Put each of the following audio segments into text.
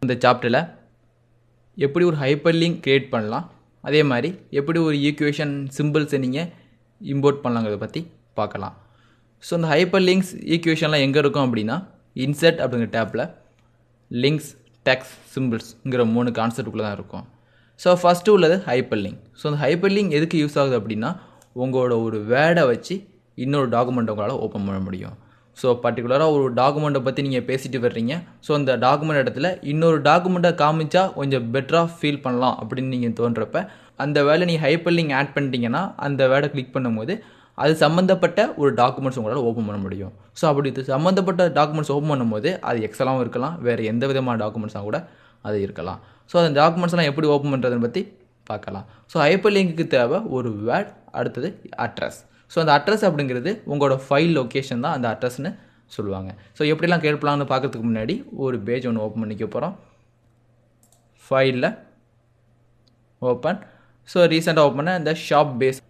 இந்த சாப்டரில் எப்படி ஒரு ஹைப்பர் லிங்க் க்ரியேட் பண்ணலாம், அதே மாதிரி எப்படி ஒரு ஈக்குவேஷன் சிம்பிள்ஸை நீங்கள் இம்போர்ட் பண்ணலாங்கிறத பற்றி பார்க்கலாம். ஸோ இந்த ஹைப்பர் லிங்க்ஸ் ஈக்குவேஷன்லாம் எங்கே இருக்கும் அப்படின்னா இன்சர்ட் அப்படிங்கிற டேப்பில் லிங்க்ஸ் டெக்ஸ்ட் சிம்பிள்ஸ்ங்கிற 3 கான்செப்டுக்குள்ளே தான் இருக்கும். ஸோ ஃபஸ்ட்டு உள்ளது ஹைப்பர் லிங்க். ஸோ அந்த ஹைப்பர் லிங்க் எதுக்கு யூஸ் ஆகுது அப்படின்னா உங்களோட ஒரு வேர்டை வச்சு இன்னொரு டாக்குமெண்ட்டை உங்களால் ஓப்பன் பண்ண முடியும். ஸோ பர்டிகுலராக ஒரு டாக்குமெண்ட்டை பற்றி நீங்கள் பேசிட்டு வர்றீங்க. ஸோ அந்த டாக்குமெண்ட் இடத்துல இன்னொரு டாக்குமெண்ட்டை காமிச்சா கொஞ்சம் பெட்டராக ஃபீல் பண்ணலாம் அப்படின்னு நீங்கள் தோன்றப்ப அந்த வேர்டை நீங்கள் ஹைப்பர் லிங்க் ஆட் பண்ணிட்டீங்கன்னா அந்த வேர்டை கிளிக் பண்ணும்போது அது சம்மந்தப்பட்ட ஒரு டாக்குமெண்ட்ஸ் உங்களால் ஓப்பன் பண்ண முடியும். ஸோ அப்படி சம்மந்தப்பட்ட டாக்குமெண்ட்ஸ் ஓப்பன் பண்ணும்போது அது எக்ஸலாகவும் இருக்கலாம், வேறு எந்த விதமான டாக்குமெண்ட்ஸாக கூட அது இருக்கலாம். ஸோ அந்த டாக்குமெண்ட்ஸ்லாம் எப்படி ஓப்பன் பண்ணுறதுன்னு பற்றி பார்க்கலாம். ஸோ ஹைப்பர் லிங்க்கு தேவை ஒரு வேர்ட், அடுத்தது அட்ரஸ். ஸோ அந்த அட்ரஸ் அப்படிங்கிறது உங்களோட ஃபைல் லொக்கேஷன் தான் அந்த அட்ரஸ்ன்னு சொல்லுவாங்க. ஸோ எப்படிலாம் கேட்கலாம்னு பார்க்குறதுக்கு முன்னாடி ஒரு பேஜ் ஒன்று ஓப்பன் பண்ணிக்க போகிறோம். ஃபைலில் ஓப்பன். ஸோ ரீசெண்டாக ஓப்பன் பண்ண இந்த ஷாப் பேஸ்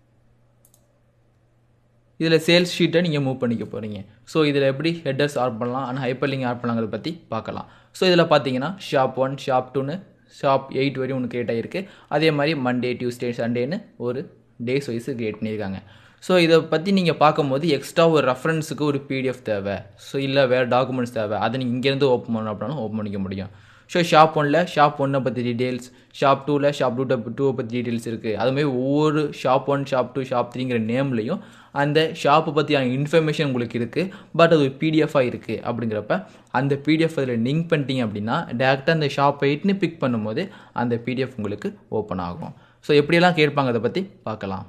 இதில் சேல்ஸ் ஷீட்டை நீங்கள் மூவ் பண்ணிக்க போகிறீங்க. ஸோ இதில் எப்படி ஹெட்டர்ஸ் ஆட் பண்ணலாம் அண்ட் ஹைப்பர் லிங்க் ஆட் பண்ணலாங்கிறத பற்றி பார்க்கலாம். ஸோ இதில் பார்த்தீங்கன்னா ஷாப் 1, ஷாப் 2ன்னு ஷாப் 8 வரையும் ஒன்று கிரியேட் ஆகிருக்கு. அதே மாதிரி மண்டே, டியூஸ்டே, சண்டேன்னு ஒரு டேஸ் வைஸு கிரியேட் பண்ணியிருக்காங்க. ஸோ இதை பற்றி நீங்கள் பார்க்கும்போது எக்ஸ்ட்ரா ஒரு ரெஃபரன்ஸுக்கு ஒரு பிடிஎஃப் தேவை, ஸோ இல்லை வேறு டாக்குமெண்ட்ஸ் தேவை, அதை நீங்கள் இங்கேருந்து ஓப்பன் பண்ணணும் அப்படின்னாலும் ஓப்பன் பண்ணிக்க முடியும். ஸோ ஷாப் 1ல் ஷாப் 1 பற்றி டீட்டெயில்ஸ், ஷாப் 2ல் ஷாப் 2 பற்றி டீட்டெயில்ஸ் இருக்குது. அதுமாதிரி ஒவ்வொரு ஷாப் 1, ஷாப் 2, ஷாப் 3ங்கிற நேம்லையும் அந்த ஷாப்பை பற்றியான இன்ஃபர்மேஷன் உங்களுக்கு இருக்குது. பட் அது ஒரு பிடிஎஃபாக இருக்குது. அப்படிங்கிறப்ப அந்த பிடிஎஃப் அதில் லிங்க் பண்ணிட்டீங்க அப்படின்னா டேரெக்டாக அந்த ஷாப் 8ன்னு பிக் பண்ணும்போது அந்த பிடிஎஃப் உங்களுக்கு ஓப்பன் ஆகும். ஸோ எப்படியெல்லாம் கேட்பாங்க அதை பற்றி பார்க்கலாம்.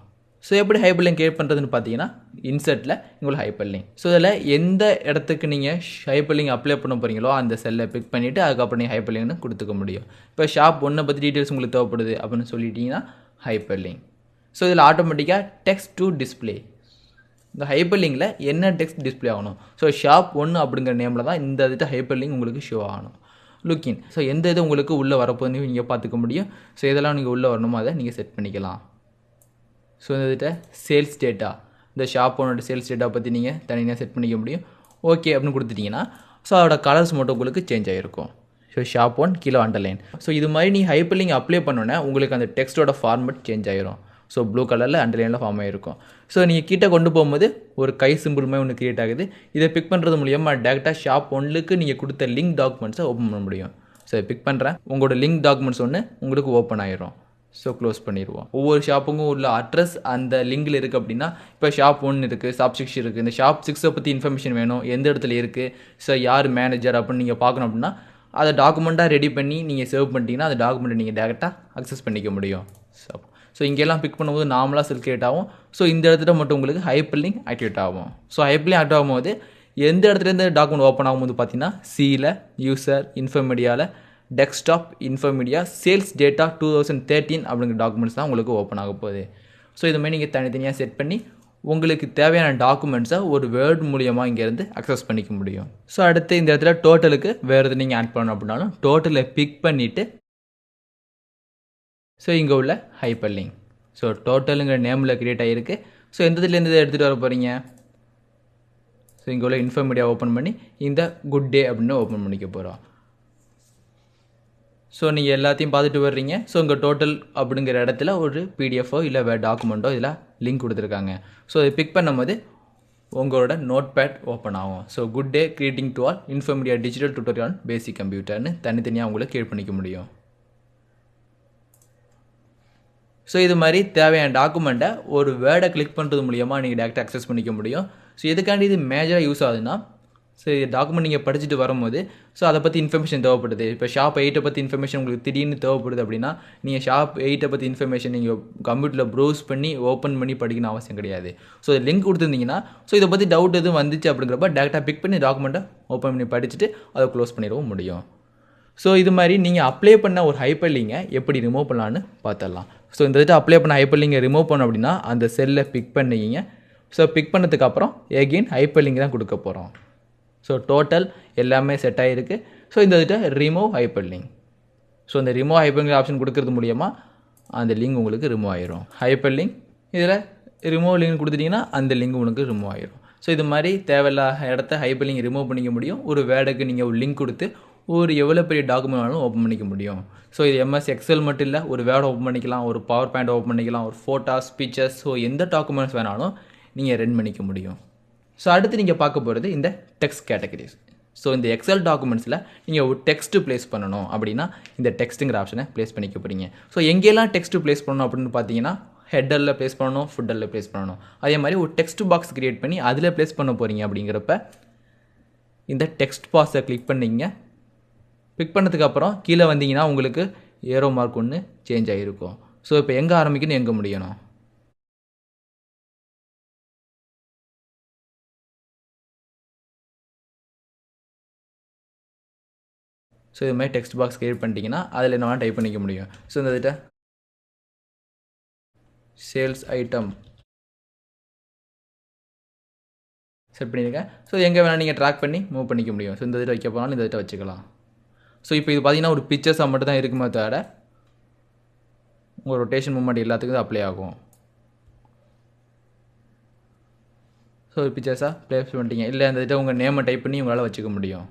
ஸோ எப்படி ஹைப்பர் லிங்க் கிரியேட் பண்ணுறதுன்னு பார்த்தீங்கன்னா இன்சர்ட்டில் உங்களுக்கு ஹைப்பர் லிங்க். ஸோ இதில் எந்த இடத்துக்கு நீங்கள் ஹைப்பர் லிங்க் அப்ளை பண்ண போகிறீங்களோ அந்த செல்லை பிக் பண்ணிவிட்டு அதுக்கப்புறம் நீங்கள் ஹைப்பர் லிங்க்னு கொடுத்துக்க முடியும். இப்போ ஷாப் 1 பற்றி டீட்டெயில்ஸ் உங்களுக்கு தேவைப்படுது அப்படின்னு சொல்லிட்டீங்கன்னா ஹைப்பர் லிங்க். ஸோ இதில் ஆட்டோமேட்டிக்காக டெக்ஸ்ட் டு டிஸ்பிளே, இந்த ஹைப்பர் லிங்கில் என்ன டெக்ஸ்ட் டிஸ்பிளே ஆகணும். ஸோ ஷாப் 1 அப்படிங்கிற நேமில் தான் இந்த இதுக்கு ஹைப்பர் லிங்க் உங்களுக்கு ஷோ ஆகணும். லுக்கின். ஸோ எந்த இது உங்களுக்கு உள்ளே வரப்போகுதுன்னு நீங்கள் பார்த்துக்க முடியும். ஸோ இதெல்லாம் நீங்கள் உள்ளே வரணுமோ அதை நீங்கள் செட் பண்ணிக்கலாம். ஸோ இந்த சேல்ஸ் டேட்டா, இந்த ஷாப் 1ஓட சேல்ஸ் டேட்டா பற்றி நீங்கள் தனியாக செட் பண்ணிக்க முடியும். ஓகே அப்படின்னு கொடுத்துட்டிங்கன்னா ஸோ அதோட கலர்ஸ் மட்டும் உங்களுக்கு சேஞ்ச் ஆகிருக்கும். So shop 1 kilo underline. So இது மாதிரி நீங்கள் ஹைப்பர் லிங்க் அப்ளை பண்ணோன்னே உங்களுக்கு அந்த டெக்ஸ்ட்டோட ஃபார்மேட் சேஞ்ச் ஆகிரும். ஸோ ப்ளூ கலரில் அண்டர்லைனில் ஃபார்ம் ஆகிருக்கும். ஸோ நீங்கள் கிட்டே கொண்டு போகும்போது ஒரு கை சிம்பிள் மாதிரி ஒன்று க்ரியேட் ஆகுது. இதை பிக் பண்ணுறது மூலியமாக டேரெக்டாக ஷாப் 1க்கு நீங்கள் கொடுத்த லிங்க் டாக்குமெண்ட்ஸை ஓப்பன் பண்ண முடியும். ஸோ பிக் பண்ணுறேன், உங்களோட லிங்க் டாக்குமெண்ட்ஸ் ஒன்று உங்களுக்கு ஓப்பன் ஆகிரும். ஸோ க்ளோஸ் பண்ணிடுவோம். ஒவ்வொரு ஷாப்புக்கும் உள்ள அட்ரஸ் அந்த லிங்கில் இருக்குது அப்படின்னா இப்போ ஷாப் 1 இருக்குது, ஷாப் 6 இருக்குது. இந்த ஷாப் 6 பற்றி இன்ஃபர்மேஷன் வேணும், எந்த இடத்துல இருக்குது, ஸோ யார் மேனேஜர் அப்படின்னு நீங்கள் பார்க்கணும் அப்படின்னா அதை டாக்குமெண்ட்டாக ரெடி பண்ணி நீங்கள் சேவ் பண்ணிட்டீங்கன்னா அந்த டாக்குமெண்ட்டை நீங்கள் டேரெக்டாக அக்சஸ் பண்ணிக்க முடியும். ஸோ இங்கெல்லாம் பிக் பண்ணும்போது நார்மலாக செல் கிரியேட் ஆகும். ஸோ இந்த இடத்துல மட்டும் உங்களுக்கு ஹைப்பர் லிங்க் ஆக்டிவேட் ஆகும். ஸோ ஹைப்பர் லிங்க் ஆக்டிவ் ஆகும்போது எந்த இடத்துலேருந்து டாக்குமெண்ட் ஓப்பன் ஆகும்போது பார்த்தீங்கன்னா சியில் யூசர், இன்ஃபர்மீடியாவில் டெஸ்க்டாப், இன்ஃபர்மீடியா, சேல்ஸ் டேட்டா 2013 அப்படிங்கிற டாக்குமெண்ட்ஸ் தான் உங்களுக்கு ஓப்பன் ஆக போகுது. ஸோ இது மாதிரி நீங்கள் தனித்தனியாக செட் பண்ணி உங்களுக்கு தேவையான டாக்குமெண்ட்ஸை ஒரு வேர்ட் மூலியமாக இங்கேருந்து அக்சஸ் பண்ணிக்க முடியும். ஸோ அடுத்து இந்த இடத்துல டோட்டலுக்கு வேறு எது நீங்கள் ஆட் பண்ணணும் அப்படின்னாலும் டோட்டலை பிக் பண்ணிவிட்டு ஸோ இங்கே உள்ள ஹைப்பர் லிங்க், ஸோ டோட்டலுங்கிற நேமில் க்ரியேட் ஆகிருக்கு. ஸோ எந்த இதுலேருந்து இதை எடுத்துகிட்டு வர போகிறீங்க. ஸோ இங்கே உள்ள இன்ஃபர்மீடியா ஓப்பன் பண்ணி இந்த குட் டே அப்படின்னு ஓப்பன் பண்ணிக்க போகிறோம். ஸோ நீங்கள் எல்லாத்தையும் பார்த்துட்டு வர்றீங்க. ஸோ இங்கே டோட்டல் அப்படிங்கிற இடத்துல ஒரு பிடிஎஃபோ இல்லை வேறு டாக்குமெண்ட்டோ இதில் லிங்க் கொடுத்துருக்காங்க. ஸோ இதை பிக் பண்ணும்போது உங்களோட நோட் பேட் ஓப்பன் ஆகும். So good day creating to all இன்ஃபர்மீடியா டிஜிட்டல் டியூட்டோரியல் பேசிக் கம்ப்யூட்டர்னு தனித்தனியாக உங்களுக்கு கிரியேட் பண்ணிக்க முடியும். ஸோ இது மாதிரி தேவையான டாக்குமெண்ட்டை ஒரு வேர்டை கிளிக் பண்ணுறது மூலியமாக நீங்கள் டேரெக்டாக அக்சஸ் பண்ணிக்க முடியும். ஸோ எதுக்காண்டி இது மேஜராக யூஸ் ஆகுதுன்னா ஸோ இது டாக்குமெண்ட் நீங்கள் படிச்சுட்டு வரும்போது ஸோ அதை பற்றி இன்ஃபர்மேஷன் தேவைப்படுது. இப்போ ஷாப் 8 பற்றி இன்ஃபர்மேஷன் உங்களுக்கு திடீர்னு தேவைப்படுது அப்படின்னா நீங்கள் ஷாப் 8 பற்றி இன்ஃபர்மேஷன் நீங்கள் கம்ப்யூட்டரில் ப்ரௌஸ் பண்ணி ஓப்பன் பண்ணி படிக்கணும் அவசியம் கிடையாது. ஸோ லிங்க் கொடுத்துருந்தீங்கன்னா ஸோ இதை பற்றி டவுட் எதுவும் வந்துச்சு அப்படிங்கிறப்ப டேரெக்டாக பிக் பண்ணி டாக்குமெண்ட்டை ஓப்பன் பண்ணி படிச்சுட்டு அதை க்ளோஸ் பண்ணிடவும் முடியும். ஸோ இது மாதிரி நீங்கள் அப்ளை பண்ண ஒரு ஹைப்பர் லிங்கை எப்படி ரிமூவ் பண்ணலான்னு பார்த்துடலாம். ஸோ இந்த இதை அப்ளை பண்ண ஹைப்பர் லிங்கை ரிமூவ் பண்ணோம் அப்படின்னா அந்த செல்லை பிக் பண்ணிக்கிங்க. ஸோ பிக் பண்ணதுக்கப்புறம் எகெயின் ஹைப்பர் லிங்க் தான் கொடுக்க போகிறோம். ஸோ டோட்டல் எல்லாமே செட் ஆகிருக்கு. ஸோ இந்த இதை ரிமூவ் ஹைப்பர் லிங்க். ஸோ இந்த ரிமூவ் ஹைப்பர் லிங்க் ஆப்ஷன் கொடுக்கறது மூலியமாக அந்த லிங்க் உங்களுக்கு ரிமூவ் ஆயிரும். ஹைப்பர் லிங்க் இதில் ரிமூவ் லிங்க் கொடுத்துட்டிங்கன்னா அந்த லிங்க் உங்களுக்கு ரிமூவ் ஆயிரும். ஸோ இது மாதிரி தேவையில்லாத இடத்த ஹைப்பர் லிங்க் ரிமூவ் பண்ணிக்க முடியும். ஒரு வேர்டுக்கு நீங்கள் ஒரு லிங்க் கொடுத்து ஒரு எவ்வளோ பெரிய டாக்குமெண்ட் வேணாலும் ஓப்பன் பண்ணிக்க முடியும். ஸோ இது எம்எஸ் எக்ஸல் மட்டும் இல்லை, ஒரு வேர்ட் ஓப்பன் பண்ணிக்கலாம், ஒரு பவர் பாயிண்ட் ஓப்பன் பண்ணிக்கலாம், ஒரு ஃபோட்டோஸ், பிக்சர்ஸ், ஸோ எந்த டாக்குமெண்ட்ஸ் வேணாலும் நீங்கள் ரன் பண்ணிக்க முடியும். ஸோ அடுத்து நீங்கள் பார்க்க போகிறது இந்த டெக்ஸ்ட் கேட்டகரிஸ். ஸோ இந்த எக்ஸல் டாக்குமெண்ட்ஸில் நீங்கள் ஒரு டெக்ஸ்ட்டு ப்ளேஸ் பண்ணணும் அப்படின்னா இந்த டெக்ஸ்ட்டுங்கிற ஆப்ஷனை ப்ளேஸ் பண்ணிக்க போகிறீங்க. ஸோ எங்கெல்லாம் டெக்ஸ்ட்டு ப்ளேஸ் பண்ணணும் அப்படின்னு பார்த்தீங்கன்னா ஹெட்டரில் ப்ளேஸ் பண்ணணும், ஃபுட்டரில் ப்ளேஸ் பண்ணணும். அதே மாதிரி ஒரு டெக்ஸ்ட் பாக்ஸ் க்ரியேட் பண்ணி அதில் ப்ளேஸ் பண்ண போகிறீங்க. அப்படிங்கிறப்ப இந்த டெக்ஸ்ட் பாக்ஸை கிளிக் பண்ணிங்க. கிளிக் பண்ணதுக்கப்புறம் கீழே வந்தீங்கன்னா உங்களுக்கு ஏரோ மார்க் ஒன்று சேஞ்ச் ஆகிருக்கும். ஸோ இப்போ எங்கே ஆரம்பிக்கணும், எங்கே முடியணும். ஸோ இது மாதிரி டெக்ஸ்ட் பாக்ஸ் க்ரியேட் பண்ணிட்டீங்கன்னா அதில் என்ன டைப் பண்ணிக்க முடியும். ஸோ இந்த இதில் சேல்ஸ் ஐட்டம் செட் பண்ணியிருக்கேன். ஸோ எங்கே வேணால் நீங்கள் ட்ராக் பண்ணி மூவ் பண்ணிக்க முடியும். ஸோ இந்த இதில் வைக்க போனாலும் இந்த இதில் வச்சுக்கலாம். ஸோ இப்போ இது பார்த்தீங்கன்னா ஒரு பிக்சர்ஸாக மட்டும் தான் இருக்குமே தவிர உங்கள் ரொட்டேஷன் மூவ்மெண்ட் எல்லாத்துக்கும் அப்ளை ஆகும். ஸோ ஒரு பிக்சர்ஸாக ப்ளேஸ் பண்ணிட்டீங்க. இல்லை அந்த இதில் உங்கள் நேமை டைப் பண்ணி உங்களால் வச்சுக்க முடியும்.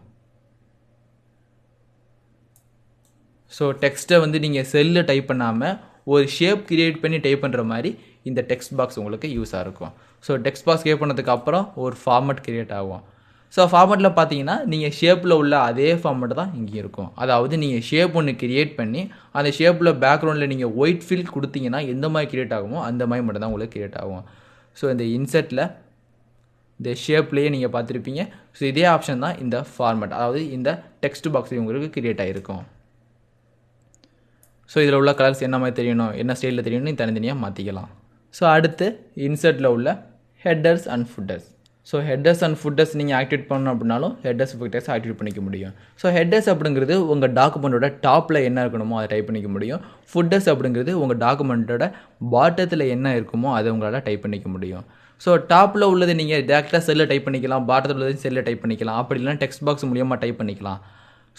ஸோ டெக்ஸ்ட்டை வந்து நீங்கள் செல்லில் டைப் பண்ணாமல் ஒரு ஷேப் க்ரியேட் பண்ணி டைப் பண்ணுற மாதிரி இந்த டெக்ஸ்ட் பாக்ஸ் உங்களுக்கு யூஸாக இருக்கும். ஸோ டெக்ஸ்ட் பாக்ஸ் க்ரியேட் பண்ணதுக்கு அப்புறம் ஒரு ஃபார்மட் க்ரியேட் ஆகும். ஸோ ஃபார்மட்டில் பார்த்தீங்கன்னா நீங்கள் ஷேப்பில் உள்ள அதே ஃபார்மட் தான் இங்கே இருக்கும். அதாவது நீங்கள் ஷேப் ஒன்று க்ரியேட் பண்ணி அந்த ஷேப்பில் பேக்ரவுண்டில் நீங்கள் ஒயிட் ஃபில் கொடுத்தீங்கன்னா எந்த மாதிரி க்ரியேட் ஆகுமோ அந்த மாதிரி மட்டும் தான் உங்களுக்கு க்ரியேட் ஆகும். ஸோ இந்த இன்செட்டில் இந்த ஷேப்லேயே நீங்கள் பார்த்துருப்பீங்க. ஸோ இதே ஆப்ஷன் தான் இந்த ஃபார்மட், அதாவது இந்த டெக்ஸ்ட் பாக்ஸ் உங்களுக்கு க்ரியேட் ஆகிருக்கும். ஸோ இதில் உள்ள கலர்ஸ் என்ன மாதிரி தெரியணும், என்ன ஸ்டைலில் தெரியணும்னு தனித்தனியாக மாற்றிக்கலாம். ஸோ அடுத்து இன்சர்ட்டில் உள்ள headers and footers. So headers and footers நீங்கள் ஆக்டிவேட் பண்ணணும் அப்படின்னாலும் ஹெட்டர்ஸ் ஃபுட்டர்ஸ் ஆக்டிவேட் பண்ணிக்க முடியும். ஸோ ஹெட்டர்ஸ் அப்படிங்கிறது உங்கள் டாக்குமெண்ட்டோட டாப்பில் என்ன இருக்கணுமோ அதை டைப் பண்ணிக்க முடியும். ஃபுட்டர்ஸ் அப்படிங்கிறது உங்கள் டாக்குமெண்ட்டோட பாட்டத்தில் என்ன இருக்குமோ அதை உங்களால் டைப் பண்ணிக்க முடியும். ஸோ டாப்பில் உள்ளது நீங்கள் டேரெக்டாக செல்லில் டைப் பண்ணிக்கலாம், பாட்டத்தில் உள்ளது செல்லில் டைப் பண்ணிக்கலாம், அப்படி இல்லைனா டெக்ஸ்ட் பாக்ஸ் மூலியமாக டைப் பண்ணிக்கலாம்.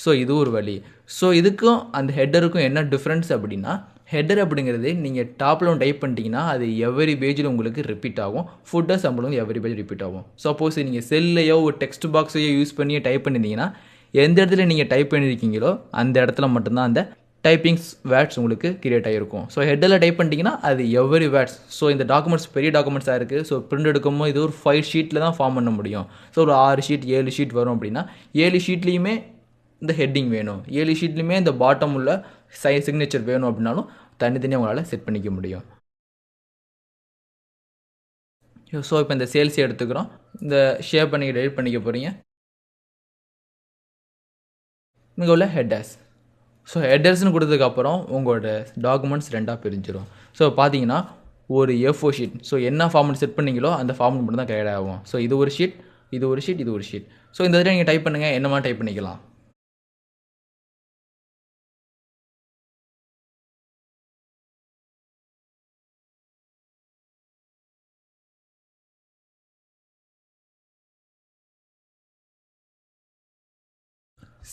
ஸோ இது ஒரு வழி. ஸோ இதுக்கும் அந்த ஹெட்டருக்கும் என்ன டிஃப்ரென்ஸ் அப்படின்னா, ஹெட்டர் அப்படிங்கிறது நீங்கள் டாப்பில் ஒன்று டைப் பண்ணிட்டீங்கன்னா அது எவரி பேஜில் உங்களுக்கு ரிப்பீட் ஆகும். ஃபுட்டர்ஸ் அப்படிங்கிறது எவரி பேஜ் ரிப்பீட் ஆகும். சப்போஸ் நீங்கள் செல்லையோ ஒரு டெக்ஸ்ட் பாக்ஸையோ யூஸ் பண்ணி டைப் பண்ணியிருந்தீங்கன்னா எந்த இடத்துல நீங்கள் டைப் பண்ணியிருக்கீங்களோ அந்த இடத்துல மட்டும்தான் அந்த டைப்பிங்ஸ் வேர்ட்ஸ் உங்களுக்கு கிரியேட் ஆகிருக்கும். ஸோ ஹெட்டரில் டைப் பண்ணிட்டீங்கன்னா அது எவரி வேர்ட்ஸ். ஸோ இந்த டாக்குமெண்ட்ஸ் பெரிய டாக்குமெண்ட்ஸாக இருக்குது. ஸோ பிரிண்ட் எடுக்கும்போது இது ஒரு 5 ஷீட்டில் தான் ஃபார்ம் பண்ண முடியும். ஸோ ஒரு 6 ஷீட் 7 ஷீட் வரும் அப்படின்னா 7 ஷீட்லேயுமே இந்த ஹெட்டிங் வேணும், 7 ஷீட்லையுமே இந்த பாட்டம் உள்ள சிக்னேச்சர் வேணும் அப்படின்னாலும் தனித்தனியாக உங்களால் செட் பண்ணிக்க முடியும். ஸோ இப்போ இந்த சேல்ஸை எடுத்துக்கிறோம். இந்த ஷேப் பண்ணி எடிட் பண்ணிக்க போகிறீங்க. இங்கே உள்ள ஹெட்டர்ஸ். ஸோ ஹெட்டர்ஸ்னு கொடுத்ததுக்கப்புறம் உங்களோட டாக்குமெண்ட்ஸ் ரெண்டாக பிரிஞ்சிடும். ஸோ பார்த்தீங்கன்னா ஒரு A4 ஷீட். ஸோ என்ன ஃபார்மெட் செட் பண்ணீங்களோ அந்த ஃபார்மெட் மட்டும் தான் கிரியேட் ஆகும். ஸோ இது ஒரு ஷீட், இது ஒரு ஷீட், இது ஒரு ஷீட். ஸோ இந்த இதில் நீங்கள் டைப் பண்ணுங்கள், என்னமா டைப் பண்ணிக்கலாம்.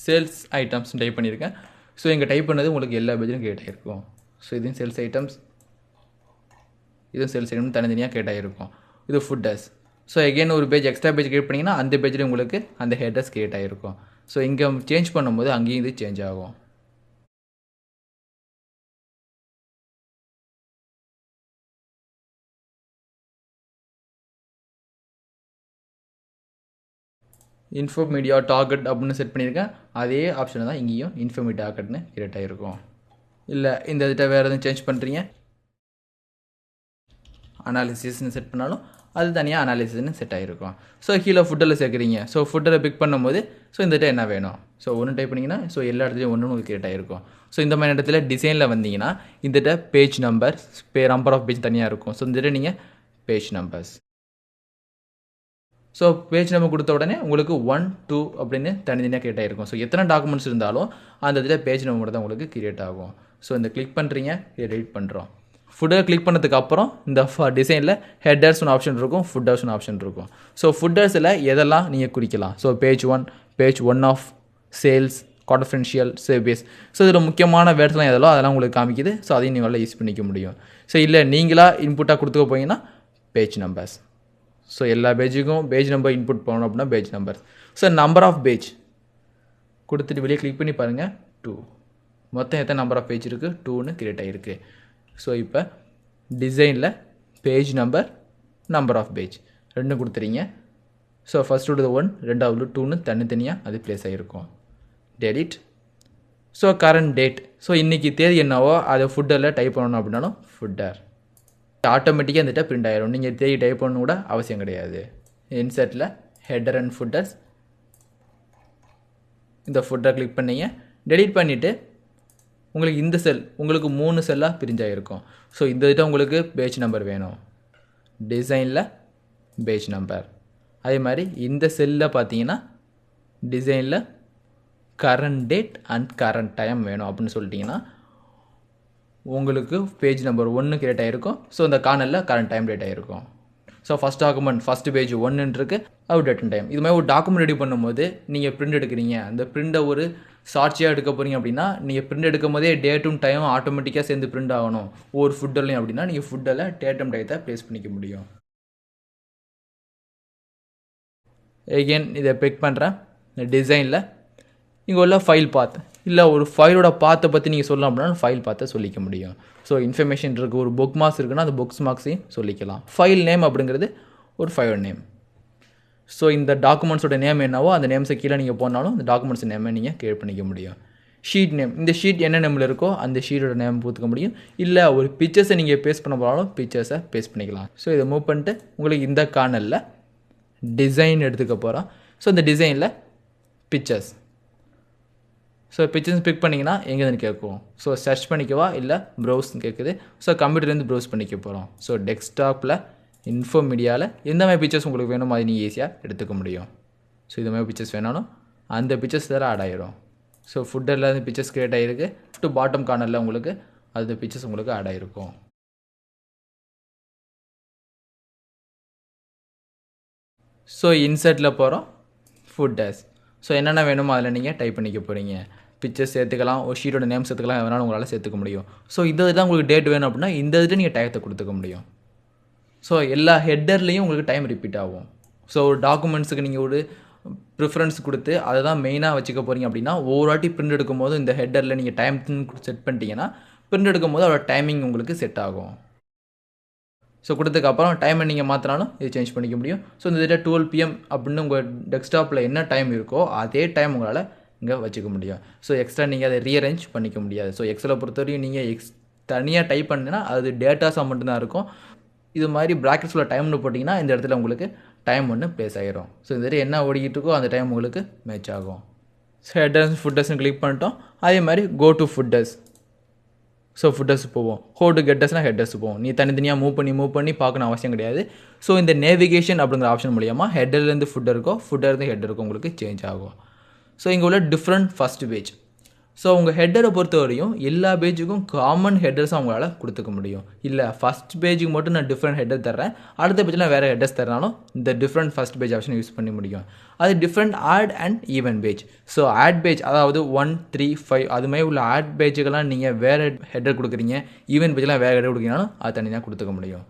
சேல்ஸ் ஐட்டம்ஸ் டைப் பண்ணியிருக்கேன். ஸோ இங்கே டைப் பண்ணது உங்களுக்கு எல்லா பேஜிலும் கிரியேட் ஆகிருக்கும். ஸோ இதுவும் சேல்ஸ் ஐட்டம்ஸ், இதுவும் சேல்ஸ் ஐட்டம் தனித்தனியாக கிரியேட் ஆகிருக்கும். இது ஃபுட்டர்ஸ். ஸோ எகெயின் ஒரு பேஜ் எக்ஸ்ட்ரா பேஜ் கிரியேட் பண்ணிங்கன்னா அந்த பேஜில் உங்களுக்கு அந்த ஹெட்டர்ஸ் கிரியேட் ஆகிருக்கும். ஸோ இங்கே சேஞ்ச் பண்ணும்போது அங்கேயும் இது சேஞ்ச் ஆகும். இன்ஃபோ மீடியா டார்கெட் அப்படின்னு செட் பண்ணியிருக்கேன். அதே ஆப்ஷன் தான் இங்கேயும் இன்ஃபோ மீடியா டார்கெட்னு கிரியேட் ஆகிருக்கும். இல்லை இந்த இதிட்ட வேறு எதுவும் சேஞ்ச் பண்ணுறீங்க, அனாலிசிஸ்ன்னு செட் பண்ணாலும் அது தனியாக அனாலிசிஸ்ன்னு செட் ஆகிருக்கும். ஸோ கீழே ஃபுட்டரில் சேர்க்குறீங்க. ஸோ ஃபுட்டரை பிக் பண்ணும்போது ஸோ இந்த என்ன வேணும், ஸோ ஒன்று டைப் பண்ணிங்கன்னா ஸோ எல்லா இடத்துலையும் ஒன்று உங்களுக்கு கிரியேட் ஆகிருக்கும். ஸோ இந்த மாதிரி இடத்துல டிசைனில் வந்தீங்கன்னா இந்த page number number of page தனியாக இருக்கும். ஸோ இந்த நீங்கள் page numbers. So page number கொடுத்த உடனே உங்களுக்கு 1, 2 அப்படின்னு தனித்தனியாக கிரியேட் ஆகிருக்கும். ஸோ எத்தனை டாக்குமெண்ட்ஸ் இருந்தாலும் அந்த இதில் பேஜ் நம்பர் தான் உங்களுக்கு கிரியேட் ஆகும். ஸோ இந்த கிளிக் பண்ணுறீங்க, இதை எடிட் பண்ணுறோம். ஃபுட்டர் கிளிக் பண்ணதுக்கு அப்புறம் இந்த டிசைனில் ஹெட்டர்ஸ் ஒன்று ஆப்ஷன் இருக்கும், ஃபுட்டர்ஸ் ஒன்று ஆப்ஷன் இருக்கும். ஸோ ஃபுட்டர்ஸில் எதெல்லாம் நீங்கள் குறிக்கலாம். So page 1 of sales, confidential, சேவியஸ். ஸோ இதில் முக்கியமான வேர்ட்ஸ்லாம் எதெல்லாம் அதெல்லாம் உங்களுக்கு காமிக்குது. ஸோ அதையும் நீங்கள் யூஸ் பண்ணிக்க முடியும். ஸோ இல்லை நீங்களாக இன்புட்டாக கொடுத்துக்க போனீங்கன்னா பேஜ் நம்பர்ஸ். ஸோ எல்லா பேஜுக்கும் பேஜ் நம்பர் இன்புட் பண்ணணும் அப்படின்னா page number. So number of page கொடுத்துட்டு வெளியே கிளிக் பண்ணி பாருங்கள் 2. மொத்தம் எத்தனை நம்பர் ஆஃப் பேஜ் இருக்குது 2ன்னு கிரியேட் ஆகிருக்கு. ஸோ இப்போ டிசைனில் பேஜ் நம்பர் ஆஃப் பேஜ் ரெண்டும் கொடுத்துறீங்க. ஸோ ஃபஸ்ட்டு 1, ரெண்டாவது 2ன்னு தனித்தனியாக அது ப்ளேஸ் ஆகிருக்கும். Delete. So current date. So இன்றைக்கி தேதி என்னவோ அதை ஃபுட்டரில் டைப் பண்ணணும் அப்படின்னாலும் ஃபுட்டர் ஆட்டோமேட்டிக்காக வந்துட்டு பிரிண்ட் ஆகிடும். நீங்கள் தேதி டைப் பண்ணணும் கூட அவசியம் கிடையாது. இன்சர்ட்டில் ஹெட்டர் அண்ட் ஃபுட்டர்ஸ், இந்த ஃபுட்டர் கிளிக் பண்ணிங்க. டெலிட் பண்ணிவிட்டு உங்களுக்கு இந்த செல் உங்களுக்கு 3 செல்லாக பிரிஞ்சாயிருக்கும். ஸோ இந்த இதுதான் உங்களுக்கு பேஜ் நம்பர் வேணும். டிசைனில் பேஜ் நம்பர். அதே மாதிரி இந்த செல்லில் பார்த்தீங்கன்னா டிசைனில் current date and current time வேணும் அப்படின்னு சொல்லிட்டிங்கன்னா உங்களுக்கு பேஜ் நம்பர் 1 கிரியேட் ஆகிருக்கும். ஸோ இந்த கார்னரில் கரண்ட் டைம் டேட் ஆகிருக்கும். So first document first page 1 இருக்குது, அது டேட் அண்ட் டைம். இது மாதிரி ஒரு டாக்குமெண்ட் ரெடி பண்ணும்போது நீங்கள் பிரிண்ட் எடுக்கிறீங்க, அந்த பிரிண்டை ஒரு சாட்சியாக எடுக்க போகிறீங்க அப்படின்னா நீங்கள் பிரிண்ட் எடுக்கும் போதே டேட்டும் டைமும் ஆட்டோமேட்டிக்காக சேர்ந்து பிரிண்ட் ஆகணும் ஒவ்வொரு ஃபுட்டர்லையும். அப்படின்னா நீங்கள் ஃபுட்டில் டேட்டும் டைத்தை ப்ளேஸ் பண்ணிக்க முடியும். எகெயின் இதை பிக் பண்ணுறேன். இந்த டிசைனில் இங்கே உள்ள ஃபைல் பாத் இல்லை ஒரு ஃபைலோட பாத்தை பற்றி நீங்கள் சொல்லலாம் அப்படின்னா ஃபைல் பார்த்தை சொல்லிக்க முடியும். ஸோ இன்ஃபர்மேஷன் இருக்குது, ஒரு புக் மார்க்ஸ் இருக்குன்னா அந்த புக்ஸ் மார்க்ஸையும் சொல்லிக்கலாம். ஃபைல் நேம் அப்படிங்கிறது ஒரு ஃபைலோட நேம். ஸோ இந்த டாக்குமெண்ட்ஸோட நேம் என்னவோ அந்த நேம்ஸை கீழே நீங்கள் போனாலும் அந்த டாக்குமெண்ட்ஸ் நேமை நீங்கள் கிரியேட் பண்ணிக்க முடியும். ஷீட் நேம், இந்த ஷீட் என்ன நேமில் இருக்கோ அந்த ஷீட்டோட நேம் பூத்துக்க முடியும். இல்லை ஒரு பிக்சர்ஸை நீங்கள் பேஸ்ட் பண்ண போனாலும் பிக்சர்ஸை பேஸ்ட் பண்ணிக்கலாம். ஸோ இதை மூவ் பண்ணிட்டு உங்களுக்கு இந்த கார்னரில் டிசைன் எடுத்துக்க போகிறோம். ஸோ இந்த டிசைனில் பிக்சர்ஸ். ஸோ பிக்சர்ஸ் பிக் பண்ணிங்கன்னா எங்கேருந்து கேட்கும். ஸோ சர்ச் பண்ணிக்கவா இல்லை ப்ரௌஸ்ன்னு கேட்குது. ஸோ கம்ப்யூட்டர்லேருந்து ப்ரௌஸ் பண்ணிக்க போகிறோம். ஸோ டெஸ்க்டாப்பில் இன்ஃபோ மீடியாவில் எந்த மாதிரி பிக்சர்ஸ் உங்களுக்கு வேணுமோ அது நீங்கள் ஈஸியாக எடுத்துக்க முடியும். ஸோ இது மாதிரி பிக்சர்ஸ் வேணாலும் அந்த பிக்சர்ஸ் வேறு ஆட் ஆகிரும். ஸோ ஃபுட்டரில் இருந்து பிக்சர்ஸ் கிரியேட் ஆகிருக்கு. டு பாட்டம் கார்னரில் உங்களுக்கு அது பிக்சர்ஸ் உங்களுக்கு ஆட் ஆகிருக்கும். ஸோ இன்சர்ட்டில் போகிறோம், ஃபுட்டர்ஸ். ஸோ என்னென்ன வேணுமோ அதில் நீங்கள் டைப் பண்ணிக்க போகிறீங்க. பிக்சர்ஸ் சேர்த்துக்கலாம், ஒரு ஷீட்டோட நேம் சேர்த்துக்கலாம், எதனாலும் உங்களால் சேர்த்துக்க முடியும். ஸோ இந்த இதுதான் உங்களுக்கு டேட் வேணும் அப்படின்னா இந்த இதுட்டு நீங்கள் டயத்தை கொடுத்துக்க முடியும். ஸோ எல்லா ஹெட்டர்லேயும் உங்களுக்கு டைம் ரிப்பீட் ஆகும். ஸோ ஒரு டாக்குமெண்ட்ஸுக்கு நீங்கள் ஒரு ப்ரிஃபரன்ஸ் கொடுத்து அதை தான் மெயினாக வச்சுக்க போகிறீங்க அப்படின்னா ஒவ்வொரு வாட்டி பிரிண்ட் எடுக்கும்போது இந்த ஹெட்டரில் நீங்கள் டைம் செட் பண்ணிட்டீங்கன்னா பிரிண்ட் எடுக்கும்போது அதோட டைமிங் உங்களுக்கு செட் ஆகும். ஸோ கொடுத்ததுக்கப்புறம் டைமை நீங்கள் மாற்றினாலும் இது சேஞ்ச் பண்ணிக்க முடியும். ஸோ இந்த டேட்டா 12 PM அப்படின்னு உங்கள் டெஸ்க்டாப்பில் என்ன டைம் இருக்கோ அதே டைம் உங்களால் இங்கே வச்சுக்க முடியும். ஸோ எக்ஸ்ட்ரா நீங்கள் அதை ரீஅரேஞ்ச் பண்ணிக்க முடியாது. ஸோ எக்ஸலை பொறுத்தவரையும் நீங்கள் தனியாக டைப் பண்ணிங்கன்னா அது டேட்டாஸாக மட்டும்தான் இருக்கும். இது மாதிரி ப்ராக்கெட்ஸில் டைம்னு போட்டிங்கன்னா இந்த இடத்துல உங்களுக்கு டைம் ஒன்று ப்ளேஸ் ஆகிரும். ஸோ இந்த மாதிரி என்ன ஓடிக்கிட்டு இருக்கோ அந்த டைம் உங்களுக்கு மேட்ச் ஆகும். ஸோ ஹெட்டர்ஸ் ஃபுட்டர்ஸ்னு கிளிக் பண்ணிட்டோம். அதே மாதிரி go to footers. So footers போவோம். ஹோ டு கெட்டர்ஸ்னால் ஹெட்டர்ஸ் போவோம். நீ தனித்தனியாக மூவ் பண்ணி பார்க்கணும் அவசியம் கிடையாது. ஸோ இந்த நேவிகேஷன் அப்படிங்கிற ஆப்ஷன் மூலியமாக ஹெட்டர்லேருந்து ஃபுட்டருக்கோ ஃபுட்டர்லேருந்து ஹெட்டருக்கோ உங்களுக்கு சேஞ்ச் ஆகும். ஸோ இங்கே உள்ள டிஃப்ரெண்ட் ஃபஸ்ட் பேஜ். ஸோ உங்கள் ஹெட்டரை பொறுத்த வரையும் எல்லா பேஜுக்கும் காமன் ஹெட்டர்ஸும் அவங்களால கொடுத்துக்க முடியும். இல்லை ஃபஸ்ட் பேஜுக்கு மட்டும் நான் டிஃப்ரெண்ட் ஹெட்டர் தர்றேன், அடுத்த பேஜில் வேறு ஹெட்டர்ஸ் தரனாலும் இந்த different first page option use பண்ணி முடியும். அது different odd and even page. So odd page அதாவது 1, 3, 5 அது மாதிரி உள்ள ஆட் பேஜுக்கெல்லாம் நீங்கள் வேறு ஹெட்டர் கொடுக்குறீங்க, ஈவன் பேஜெலாம் வேறு ஹெட்டர் கொடுக்குறீங்கனாலும் அது தனியாக கொடுத்துக்க முடியும்.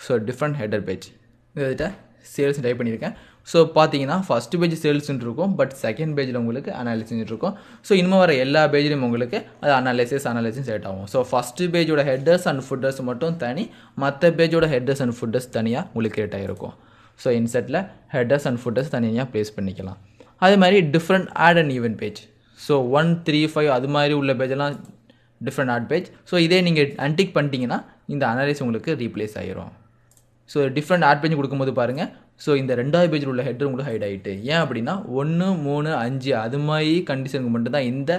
ஸோ டிஃப்ரெண்ட் ஹெட்டர் பேஜ் இதை சேல்ஸ் டைப் பண்ணியிருக்கேன். ஸோ பார்த்தீங்கன்னா ஃபஸ்ட் பேஜ் சேல்ஸ்ன்னு இருக்கும், பட் செகண்ட் பேஜில் உங்களுக்கு அனாலிசிஸ் இருக்கும். ஸோ இனிமேல் வர எல்லா பேஜ்லையும் உங்களுக்கு அது அனாலிசிஸ் செட் ஆகும். ஸோ ஃபஸ்ட்டு பேஜோட ஹெட்டர்ஸ் அண்ட் ஃபுட்டர்ஸ் மட்டும் தனி, மற்ற பேஜோட ஹெட்டர்ஸ் அண்ட் ஃபுட்டர்ஸ் தனியாக உங்களுக்கு கிரியேட் ஆகிருக்கும். ஸோ இன்செட்டில் ஹெட்டர்ஸ் அண்ட் ஃபுட்டர்ஸ் தனியாக ப்ளேஸ் பண்ணிக்கலாம். அதே மாதிரி different odd and even page. So 1, 3, 5 அது மாதிரி உள்ள பேஜெல்லாம் டிஃப்ரெண்ட் ஆட் பேஜ். ஸோ இதே நீங்கள் அன்டிக் பண்ணிட்டீங்கன்னா இந்த அனாலிசிஸ் உங்களுக்கு ரீப்ளேஸ் ஆகிரும். ஸோ டிஃப்ரெண்ட் ஆட் பேஜ் கொடுக்கும்போது பாருங்கள், ஸோ இந்த 2வது பேஜில் உள்ள ஹெட்டர் உங்களுக்கு ஹைட் ஆகிட்டு. ஏன் அப்படின்னா 1, 3, 5 அது மாதிரி கண்டிஷனுக்கு மட்டும்தான் இந்த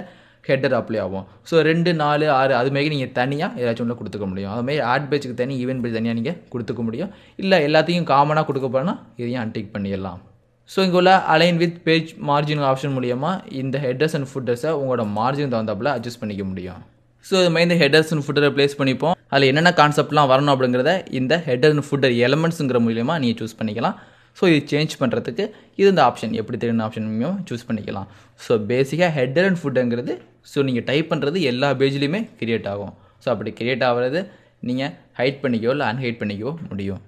ஹெட்டர் அப்ளை ஆகும். ஸோ 2, 4, 6 அது மாதிரி நீங்கள் தனியாக ஏதாச்சும் ஒன்று கொடுத்துக்க முடியும். அதுமாதிரி ஆட் பேஜுக்கு தனி, ஈவென்ட் பேஜ் தனியாக நீங்கள் கொடுத்துக்க முடியும். இல்லை எல்லாத்தையும் காமனாக கொடுக்க போகிறோன்னா இதையும் அன்டிக் பண்ணிடலாம். ஸோ இங்கே உள்ள align with page margin option மூலியமாக இந்த ஹெட்டர்ஸ் அண்ட் ஃபுட்டர்ஸை உங்களோட மார்ஜின் தகுந்தாப்பில் அட்ஜஸ்ட் பண்ணிக்க முடியும். ஸோ இது மாதிரி இந்த ஹெட்டர்ஸ் அண்ட் ஃபுட்டரை ப்ளேஸ் பண்ணிப்போம். அதில் என்னென்ன கான்செப்ட்லாம் வரணும் அப்படிங்கிறத இந்த ஹெட்டர் அண்ட் ஃபுட்டர் எலமெண்ட்ஸுங்கிற மூலியமாக நீங்கள் சூஸ் பண்ணிக்கலாம். ஸோ இது சேஞ்ச் பண்ணுறதுக்கு இது இந்த ஆப்ஷன் எப்படி தெரியும் ஆப்ஷன் மூலியமாக சூஸ் பண்ணிக்கலாம். ஸோ பேசிக்காக ஹெட்டர் அண்ட் ஃபுட்டுங்கிறது ஸோ நீங்கள் டைப் பண்ணுறது எல்லா பேஜ்லேயுமே கிரியேட் ஆகும். ஸோ அப்படி கிரியேட் ஆகிறது நீங்கள் ஹைட் பண்ணிக்கோ இல்லை அன்ஹைட் பண்ணிக்கோ முடியும்.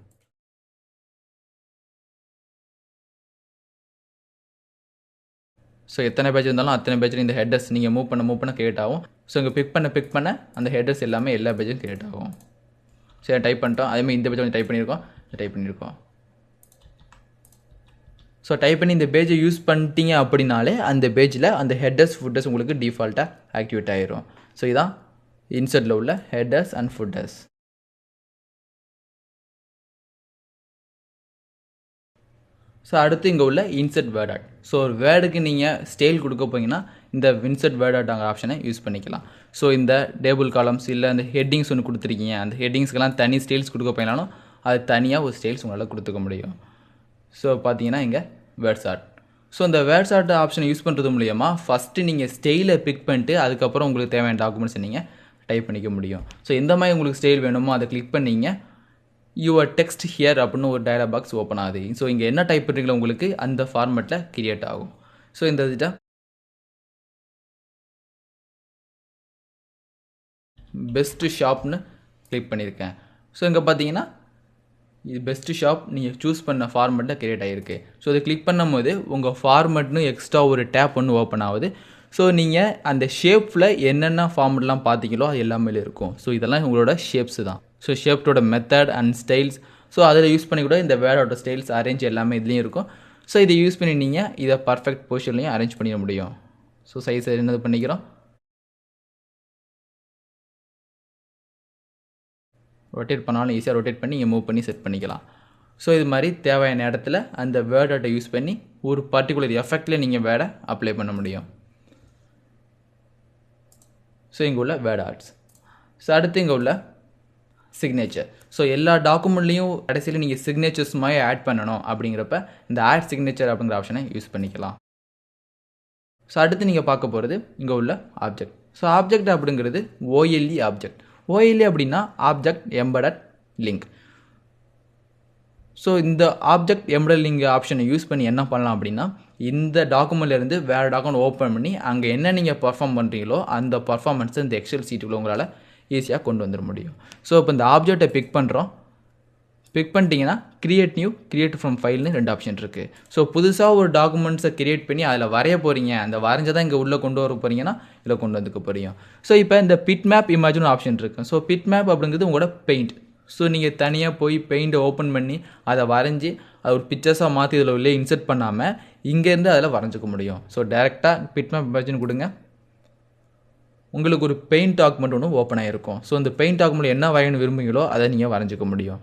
ஸோ எத்தனை பேஜ் இருந்தாலும் அத்தனை பேஜில் இந்த ஹெட்டர்ஸ் நீங்கள் மூவ் பண்ண கிரியேட் ஆகும். ஸோ இங்கே பிக் பண்ண அந்த ஹெட்டர்ஸ் எல்லாமே எல்லா பேஜும் கிரியேட் ஆகும். சரி டைப் பண்ணிட்டோம். அதேமாதிரி இந்த பேஜ் வந்து டைப் பண்ணியிருக்கோம். ஸோ டைப் பண்ணி இந்த பேஜை யூஸ் பண்ணிட்டீங்க அப்படின்னாலே அந்த பேஜில் அந்த ஹெட்டர்ஸ் ஃபுட்டர்ஸ் உங்களுக்கு டிஃபால்ட்டாக ஆக்டிவேட் ஆகிரும். ஸோ இதான் இன்சர்ட்டில் உள்ள ஹெட்டர்ஸ் அண்ட் ஃபுட்டர்ஸ். ஸோ அடுத்து இங்கே உள்ள இன்சர்ட் வேர்ட் ஆட். ஸோ ஒரு வேர்டுக்கு நீங்கள் ஸ்டைல் கொடுக்க போனீங்கன்னா இந்த இன்சர்ட் வேர்ட் ஆட் ஆப்ஷனை யூஸ் பண்ணிக்கலாம். ஸோ இந்த டேபிள் காலம்ஸ் இல்லை அந்த ஹெட்டிங்ஸ் ஒன்று கொடுத்துருக்கீங்க, அந்த ஹெட்டிங்ஸ்க்கெல்லாம் தனி ஸ்டைல்ஸ் கொடுக்க போயினாலும் அது தனியாக ஒரு ஸ்டைல்ஸ் உங்களால் கொடுத்துக்க முடியும். ஸோ பார்த்தீங்கன்னா இங்கே வேர்ட்ஸ் ஆர்ட். ஸோ இந்த வேர்ட்ஸ் ஆர்ட் ஆப்ஷனை யூஸ் பண்ணுறது மூலிமா ஃபஸ்ட்டு நீங்கள் ஸ்டைலை பிக் பண்ணிட்டு அதுக்கப்புறம் உங்களுக்கு தேவையான டாக்குமெண்ட்ஸ் நீங்கள் டைப் பண்ணிக்க முடியும். ஸோ எந்த மாதிரி உங்களுக்கு ஸ்டைல் வேணுமோ அதை கிளிக் பண்ணிங்க யுவர் டெக்ஸ்ட் ஹியர் அப்படின்னு ஒரு டயலாக் பாக்ஸ் ஓப்பன் ஆகுது. ஸோ இங்கே என்ன டைப் பண்ணுறீங்களோ உங்களுக்கு அந்த ஃபார்மேட்டில் கிரியேட் ஆகும். ஸோ இந்த இதுட்ட பெஸ்ட்டு ஷாப்னு கிளிக் பண்ணியிருக்கேன். ஸோ இங்கே பார்த்தீங்கன்னா இது பெஸ்ட்டு ஷாப் நீங்கள் சூஸ் பண்ண ஃபார்மேட்டில் கிரியேட் ஆகிருக்கு. ஸோ இதை கிளிக் பண்ணும்போது உங்கள் ஃபார்மேட்னு எக்ஸ்ட்ரா ஒரு டேப் ஒன்று ஓப்பன் ஆகுது. ஸோ நீங்கள் அந்த ஷேப்பில் என்னென்ன ஃபார்மெட்லாம் பார்த்தீங்களோ அது எல்லாமே இருக்கும். ஸோ இதெல்லாம் உங்களோட ஷேப்ஸு தான். ஸோ ஷேப்டோட மெத்தட் அண்ட் ஸ்டைல்ஸ். ஸோ அதில் யூஸ் பண்ணி கூட இந்த வேர்டோட ஸ்டைல்ஸ் அரேஞ்ச் எல்லாமே இதுலேயும் இருக்கும். ஸோ இதை யூஸ் பண்ணி நீங்கள் இதை பர்ஃபெக்ட் பொசிஷன்லையும் அரேஞ்ச் பண்ணிட முடியும். ஸோ சைஸ் என்னது பண்ணிக்கிறோம், ரொட்டேட் பண்ணாலும் ஈஸியாக ரொட்டேட் பண்ணி மூவ் பண்ணி செட் பண்ணிக்கலாம். ஸோ இது மாதிரி தேவையான இடத்துல அந்த வேர்டை யூஸ் பண்ணி ஒரு பர்டிகுலர் எஃபெக்டில் நீங்கள் வேர்டை அப்ளை பண்ண முடியும். ஸோ இங்கே உள்ள வேர்ட் ஆர்ட்ஸ். ஸோ அடுத்து இங்கே உள்ள சிக்னேச்சர். ஸோ எல்லா டாக்குமெண்ட்லேயும் கடைசியில் நீங்கள் சிக்னேச்சர்ஸ் மாதிரி ஆட் பண்ணணும் அப்படிங்கிறப்ப இந்த ஆட் சிக்னேச்சர் அப்படிங்கிற ஆப்ஷனை யூஸ் பண்ணிக்கலாம். ஸோ அடுத்து நீங்கள் பார்க்க போகிறது இங்கே உள்ள ஆப்ஜெக்ட். ஸோ ஆப்ஜெக்ட் அப்படிங்கிறது OLE ஆப்ஜெக்ட். OLE அப்படின்னா ஆப்ஜெக்ட் எம்பெடட் லிங்க். ஸோ இந்த ஆப்ஜெக்ட் எம்பெடட் லிங்க் ஆப்ஷனை யூஸ் பண்ணி என்ன பண்ணலாம் அப்படின்னா இந்த டாக்குமெண்ட்லேருந்து வேறு டாக்குமெண்ட் ஓப்பன் பண்ணி அங்கே என்ன நீங்கள் பர்ஃபார்ம் பண்ணுறீங்களோ அந்த பர்ஃபார்மன்ஸை இந்த எக்ஸல் சீட்டுக்குள்ள உங்களால் ஈஸியாக கொண்டு வந்துட முடியும். ஸோ இப்போ இந்த ஆப்ஜெக்டை பிக் பண்ணிட்டீங்கன்னா கிரியேட் ஃப்ரம் ஃபைல்னு 2 ஆப்ஷன் இருக்குது. ஸோ புதுசாக ஒரு டாக்குமெண்ட்ஸை கிரியேட் பண்ணி அதில் வரைய போகிறீங்க, அந்த வரைஞ்சதான் இங்கே உள்ளே கொண்டு வர போகிறீங்கன்னா இதில் கொண்டு வந்துக்க போகிறீங்க. ஸோ இப்போ இந்த பிட் மேப் இமேஜ்னு ஆப்ஷன் இருக்குது. ஸோ பிட் மேப் அப்படிங்கிறது உங்களோட பெயிண்ட். ஸோ நீங்கள் தனியாக போய் பெயிண்ட்டை ஓப்பன் பண்ணி அதை வரைஞ்சி அது ஒரு பிக்சர்ஸாக மாற்றி இதில் உள்ளே இன்சர்ட் பண்ணாமல் இங்கேருந்து அதில் வரைஞ்சிக்க முடியும். ஸோ டேரெக்டாக பிட் மேப் இமேஜ்னு கொடுங்க, உங்களுக்கு ஒரு பெயிண்ட் டாக்குமெண்ட் ஒன்று ஓப்பன் ஆகிருக்கும். ஸோ இந்த பெயிண்ட் டாக்குமெண்ட் என்ன வரையணும் விரும்புகிறீங்களோ அதை நீங்கள் வரைஞ்சிக்க முடியும்.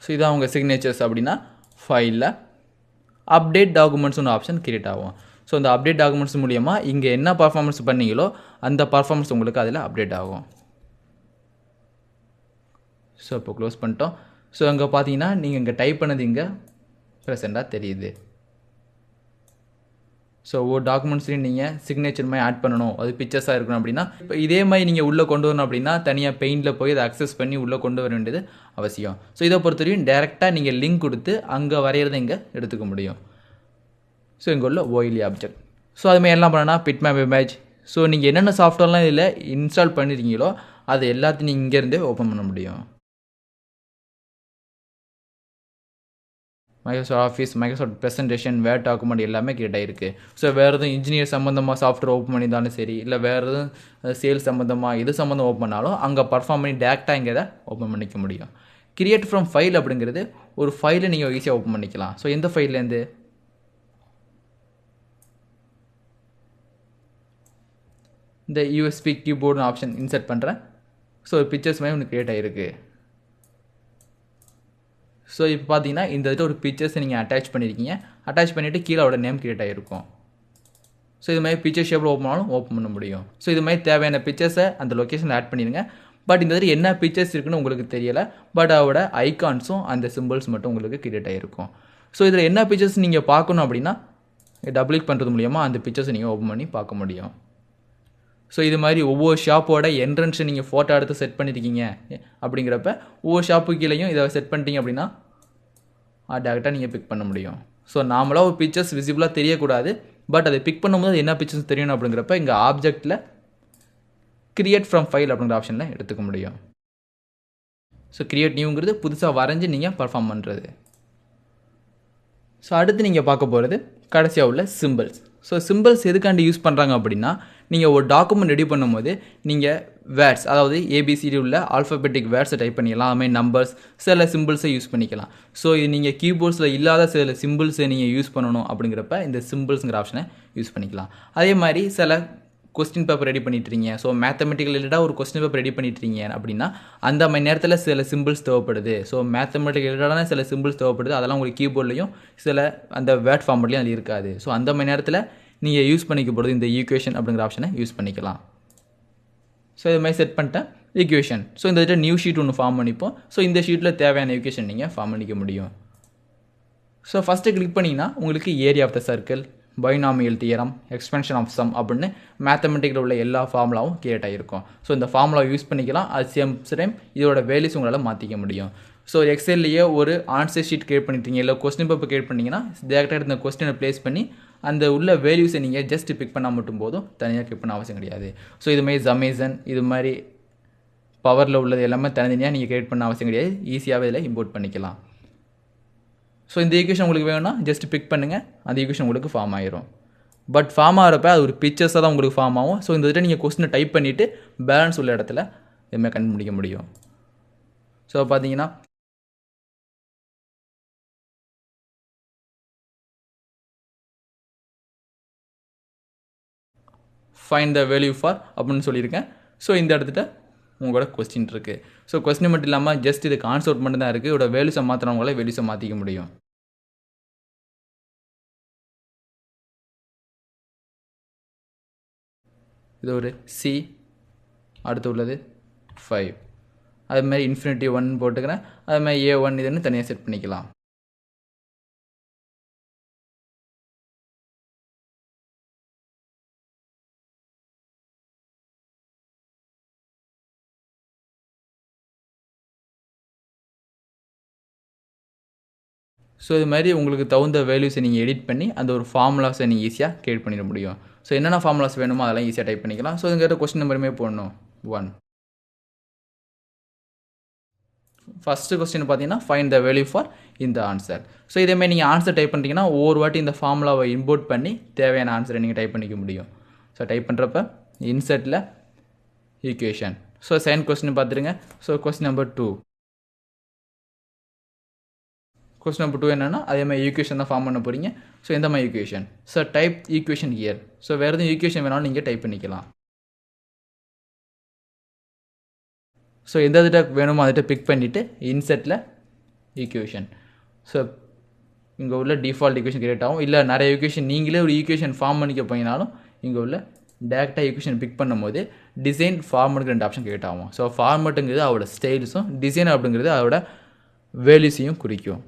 ஸோ இதான் உங்கள் சிக்னேச்சர்ஸ் அப்படின்னா ஃபைலில் அப்டேட் டாக்குமெண்ட்ஸ் ஒன்று ஆப்ஷன் கிரியேட் ஆகும். ஸோ இந்த அப்டேட் டாக்குமெண்ட்ஸ் மூலிமா இங்கே என்ன பர்ஃபார்மன்ஸ் பண்ணீங்களோ அந்த பர்ஃபார்மன்ஸ் உங்களுக்கு அதில் அப்டேட் ஆகும். ஸோ இப்போ க்ளோஸ் பண்ணிட்டோம். ஸோ அங்கே பார்த்தீங்கன்னா நீங்கள் இங்கே டைப் பண்ணது இங்கே ப்ரெசெண்டாக தெரியுது. ஸோ ஒரு டாக்குமெண்ட்ஸ்லையும் நீங்கள் சிக்னேச்சர் மாதிரி ஆட் பண்ணணும், அது பிக்சர்ஸாக இருக்கணும் அப்படின்னா இப்போ இதே மாதிரி நீங்கள் உள்ளே கொண்டு வரணும் அப்படின்னா தனியாக பெயிண்டில் போய் அதை அக்சஸ் பண்ணி உள்ளே கொண்டு வர வேண்டியது அவசியம். ஸோ இதை பொறுத்தவரையும் டேரெக்டாக நீங்கள் லிங்க் கொடுத்து அங்கே வரைகிறத இங்கே எடுத்துக்க முடியும். ஸோ இங்கே உள்ள OLE ஆப்ஜெக்ட். ஸோ அதுமாதிரி எல்லாம் பண்ணனா பிட் மேப் இமேஜ். ஸோ நீங்கள் என்னென்ன சாஃப்ட்வேர்லாம் இதில் இன்ஸ்டால் பண்ணியிருக்கீங்களோ அது எல்லாத்தையும் நீங்கள் இங்கேருந்தே ஓப்பன் பண்ண முடியும். Microsoft office, Microsoft presentation, word document எல்லாமே கிரியேட் ஆகிருக்கு. ஸோ வேறு எதுவும் இன்ஜினியர் சம்மந்தமாக சாஃப்ட்வேர் ஓப்பன் பண்ணியிருந்தாலும் சரி, இல்லை வேறு எதுவும் சேல்ஸ் சம்மந்தமாக இது சம்மந்தம் ஓப்பன் பண்ணாலும் அங்கே பர்ஃபார்ம் பண்ணி டேரெக்டாக இங்கே தான் ஓப்பன் பண்ணிக்க முடியும். கிரியேட் ஃப்ரம் ஃபைல் அப்படிங்கிறது ஒரு ஃபைலை நீங்கள் ஈஸியாக ஓப்பன் பண்ணிக்கலாம். ஸோ எந்த ஃபைல்லேருந்து இந்த USB கீபோர்டுன்னு ஆப்ஷன் இன்சர்ட் பண்ணுறேன். ஸோ பிக்சர்ஸ் மாதிரி ஒன்று கிரியேட் ஆகிருக்கு. ஸோ இப்போ பார்த்தீங்கன்னா இந்த இடத்துல ஒரு பிக்சர்ஸை நீங்கள் அட்டாச் பண்ணியிருக்கீங்க. அட்டாச் பண்ணிவிட்டு கீழே அவரோட நேம் கிரியேட் ஆகிருக்கும். ஸோ இது மாதிரி பிக்சர் ஷேப்பில் ஓப்பன் பண்ண முடியும். ஸோ இது மாதிரி தேவையான பிக்சர்ஸை அந்த லொக்கேஷனில் ஆட் பண்ணிடுங்க. பட் இந்த இடத்துல என்ன பிக்சர்ஸ் இருக்குன்னு உங்களுக்கு தெரியலை, பட் அதோட ஐகான்ஸும் அந்த சிம்பிள்ஸ் மட்டும் உங்களுக்கு கிரியேட் ஆகிருக்கும். ஸோ இதில் என்ன பிக்சர்ஸ் நீங்கள் பார்க்கணும் அப்படின்னா டபுள் கிளிக் பண்ணுறது மூலிமா அந்த பிக்சர்ஸை நீங்கள் ஓப்பன் பண்ணி பார்க்க முடியும். ஸோ இது மாதிரி ஒவ்வொரு ஷாப்போட என்ட்ரன்ஸை நீங்கள் ஃபோட்டோ எடுத்து செட் பண்ணியிருக்கீங்க அப்படிங்கிறப்ப ஒவ்வொரு ஷாப்பு கீழேயும் இதை செட் பண்ணிட்டீங்க அப்படின்னா டேரெக்டாக நீங்கள் பிக் பண்ண முடியும். ஸோ நார்மலாக ஒரு பிக்சர்ஸ் விசிபிளாக தெரியக்கூடாது, பட் அதை பிக் பண்ணும்போது என்ன பிக்சர்ஸ் தெரியணும் அப்படிங்கிறப்ப இங்கே ஆப்ஜெக்டில் கிரியேட் ஃப்ரம் ஃபைல் அப்படிங்கிற ஆப்ஷனில் எடுத்துக்க முடியும். ஸோ கிரியேட் நியூங்கிறது புதுசாக வரைஞ்சி நீங்கள் பர்ஃபார்ம் பண்ணுறது. ஸோ அடுத்து நீங்கள் பார்க்க போகிறது கடைசியாக உள்ள சிம்பிள்ஸ். ஸோ சிம்பிள்ஸ் எதுக்காண்டி யூஸ் பண்ணுறாங்க அப்படின்னா, நீங்கள் ஒரு டாக்குமெண்ட் ரெடி பண்ணும்போது நீங்கள் வேர்ட்ஸ், அதாவது ஏபிசிடி உள்ள ஆல்ஃபபெட்டிக் வேர்ட்ஸை டைப் பண்ணிக்கலாம், அதுமாதிரி நம்பர்ஸ், சில சிம்பிள்ஸை யூஸ் பண்ணிக்கலாம். ஸோ இது நீங்கள் கீபோர்ட்ஸில் இல்லாத சில சிம்பிள்ஸை நீங்கள் யூஸ் பண்ணணும் அப்படிங்கிறப்ப இந்த சிம்பிள்ஸுங்கிற ஆப்ஷனை யூஸ் பண்ணிக்கலாம். அதே மாதிரி சில கொஸ்டின் பேப்பர் ரெடி பண்ணிட்டுருங்க, ஸோ மேத்தமெட்டிக்கல் ரிலேட்டடாக ஒரு கொஸ்டின் பேப்பர் ரெடி பண்ணிட்டுருங்க அப்படின்னா அந்த மாதிரி நேரத்தில் சில சிம்பிள்ஸ் தேவைப்படுது. ஸோ மேத்தமெட்டிக்கல் ரிலேட்டடான சில சிம்பிள்ஸ் தேவைப்படுது, அதெல்லாம் உங்களுக்கு கீபோர்ட்லையும் சில அந்த வேர்ட் ஃபார்மெட்லையும் அது இருக்காது. ஸோ அந்த மாதிரி நேரத்தில் நீங்கள் யூஸ் பண்ணிக்க போகிறது இந்த ஈக்குவேஷன் அப்படிங்கிற ஆப்ஷனை யூஸ் பண்ணிக்கலாம். ஸோ இது மாதிரி செட் பண்ணிட்டேன் ஈக்குவேஷன். ஸோ இந்த இதில் நியூ ஷீட் ஒன்று ஃபார்ம் பண்ணிப்போம். ஸோ இந்த ஷீட்டில் தேவையான ஈக்குவேஷன் நீங்கள் ஃபார்ம் பண்ணிக்க முடியும். ஸோ ஃபஸ்ட்டு கிளிக் பண்ணிங்கன்னா உங்களுக்கு area of the circle, binomial theorem, expansion of sum அப்படின்னு மேத்தமெட்டிக்கில் உள்ள எல்லா ஃபார்முலாவும் கிரியேட் ஆகிருக்கும். ஸோ இந்த ஃபார்முலா யூஸ் பண்ணிக்கலாம். அது சேம் டைம் இதோட வேல்யூஸ் உங்களால் மாற்றிக்க முடியும். ஸோ எக்ஸெல்லையே ஒரு ஆன்சர் ஷீட் கிரியேட் பண்ணிட்டீங்க, இல்லை கொஸ்டின் பேப்பர் கிரியேட் பண்ணிங்கன்னா டேரெக்டாக இந்த கொஸ்டினை ப்ளேஸ் பண்ணி அந்த உள்ள வேல்யூஸை நீங்கள் ஜஸ்ட் பிக் பண்ணால் மட்டும் போதும், தனியாக கிளிக் பண்ண அவசியம் கிடையாது. ஸோ இதுமாதிரி ஜமேசன், இது மாதிரி பவரில் உள்ளது எல்லாமே தனித்தனியாக நீங்கள் கிரியேட் பண்ண அவசியம் கிடையாது, ஈஸியாகவே இதில் இம்போர்ட் பண்ணிக்கலாம். ஸோ இந்த ஈக்குவேஷன் உங்களுக்கு வேணும்னா ஜஸ்ட் பிக் பண்ணுங்கள், அந்த ஈக்குவேஷன் உங்களுக்கு ஃபார்ம் ஆயிரும். பட் ஃபார்ம் ஆகிறப்ப அது ஒரு பிக்சர்ஸாக தான் உங்களுக்கு ஃபார்ம் ஆகும். ஸோ இந்த இதில் நீங்கள் கொஸ்டினை டைப் பண்ணிவிட்டு பேலன்ஸ் உள்ள இடத்துல இதுமாதிரி கண்டுபிடிக்க முடியும். ஸோ பார்த்தீங்கன்னா ஃபைண்ட் த வேல்யூ ஃபார் அப்படின்னு சொல்லியிருக்கேன். ஸோ இந்த இடத்துல உங்களோட கொஸ்டின் இருக்குது. ஸோ கொஸ்டின் மட்டும் இல்லாமல் ஜஸ்ட் இதுக்கு ஆன்சர் அவுட் மட்டும் தான் இருக்குது. இதோட வேல்யூஸை மாற்றினவங்களால வேல்யூஸை மாற்றிக்க முடியும். இது ஒரு சி, அடுத்து உள்ளது 5, அதுமாதிரி இன்ஃபினிட்டி 1 போட்டுக்கிறேன், அதுமாதிரி A1 இதுன்னு தனியாக செட் பண்ணிக்கலாம். ஸோ இது மாதிரி உங்களுக்கு தகுந்த வேல்யூஸை நீங்கள் எடிட் பண்ணி அந்த ஒரு ஃபார்முலாஸை நீங்கள் ஈஸியாக கிரியேட் பண்ணிட முடியும். ஸோ என்னென்ன ஃபார்முலாஸ் வேணுமோ அதெல்லாம் ஈஸியாக டைப் பண்ணிக்கலாம். ஸோ இதுங்கிட்ட கொஸ்டின் நம்பருமே போடணும் 1. ஃபஸ்ட்டு கொஸ்டின் பார்த்தீங்கன்னா ஃபைண்ட் த வேல்யூ ஃபார் இந்த ஆன்சர். ஸோ இதேமாதிரி நீங்கள் ஆன்சர் டைப் பண்ணிட்டீங்கன்னா ஒவ்வொரு வாட்டி இந்த ஃபார்முலாவை இம்போர்ட் பண்ணி தேவையான ஆன்சரை நீங்கள் டைப் பண்ணிக்க முடியும். ஸோ டைப் பண்ணுறப்ப இன்சர்ட்டில் ஈக்குவேஷன். ஸோ செகண்ட் கொஸ்டின் பார்த்துருங்க. So question number 2. Question number 2 என்னென்னா அதே மாதிரி ஈக்குவேஷன் தான் ஃபார்ம் பண்ண போகிறீங்க. ஸோ எந்த மாதிரி equation? So type equation year. So வேறு எதுவும் ஈக்குவேஷன் வேணாலும் நீங்கள் டைப் பண்ணிக்கலாம். ஸோ எந்த இதில் வேணுமோ அதிட்ட பிக் பண்ணிவிட்டு இன்செட்டில் ஈக்குவேஷன். ஸோ இங்கே உள்ள டிஃபால்ட் ஈக்குவேஷன் கிரியேட் ஆகும். இல்லை நிறைய ஈக்குவேஷன் நீங்களே ஒரு ஈக்குவேஷன் ஃபார்ம் பண்ணிக்க போயினாலும் இங்கே உள்ள டேரெக்டாக ஈக்குவேஷன் பிக் பண்ணும்போது டிசைன் ஃபார்மெட்டுக்கு 2 ஆப்ஷன் கிரியேட் ஆகும். ஸோ ஃபார்மெட்டுங்கிறது அதோட ஸ்டைல்ஸும், டிசைன் அப்படிங்கிறது அதோட வேல்யூஸையும் குறிக்கும்.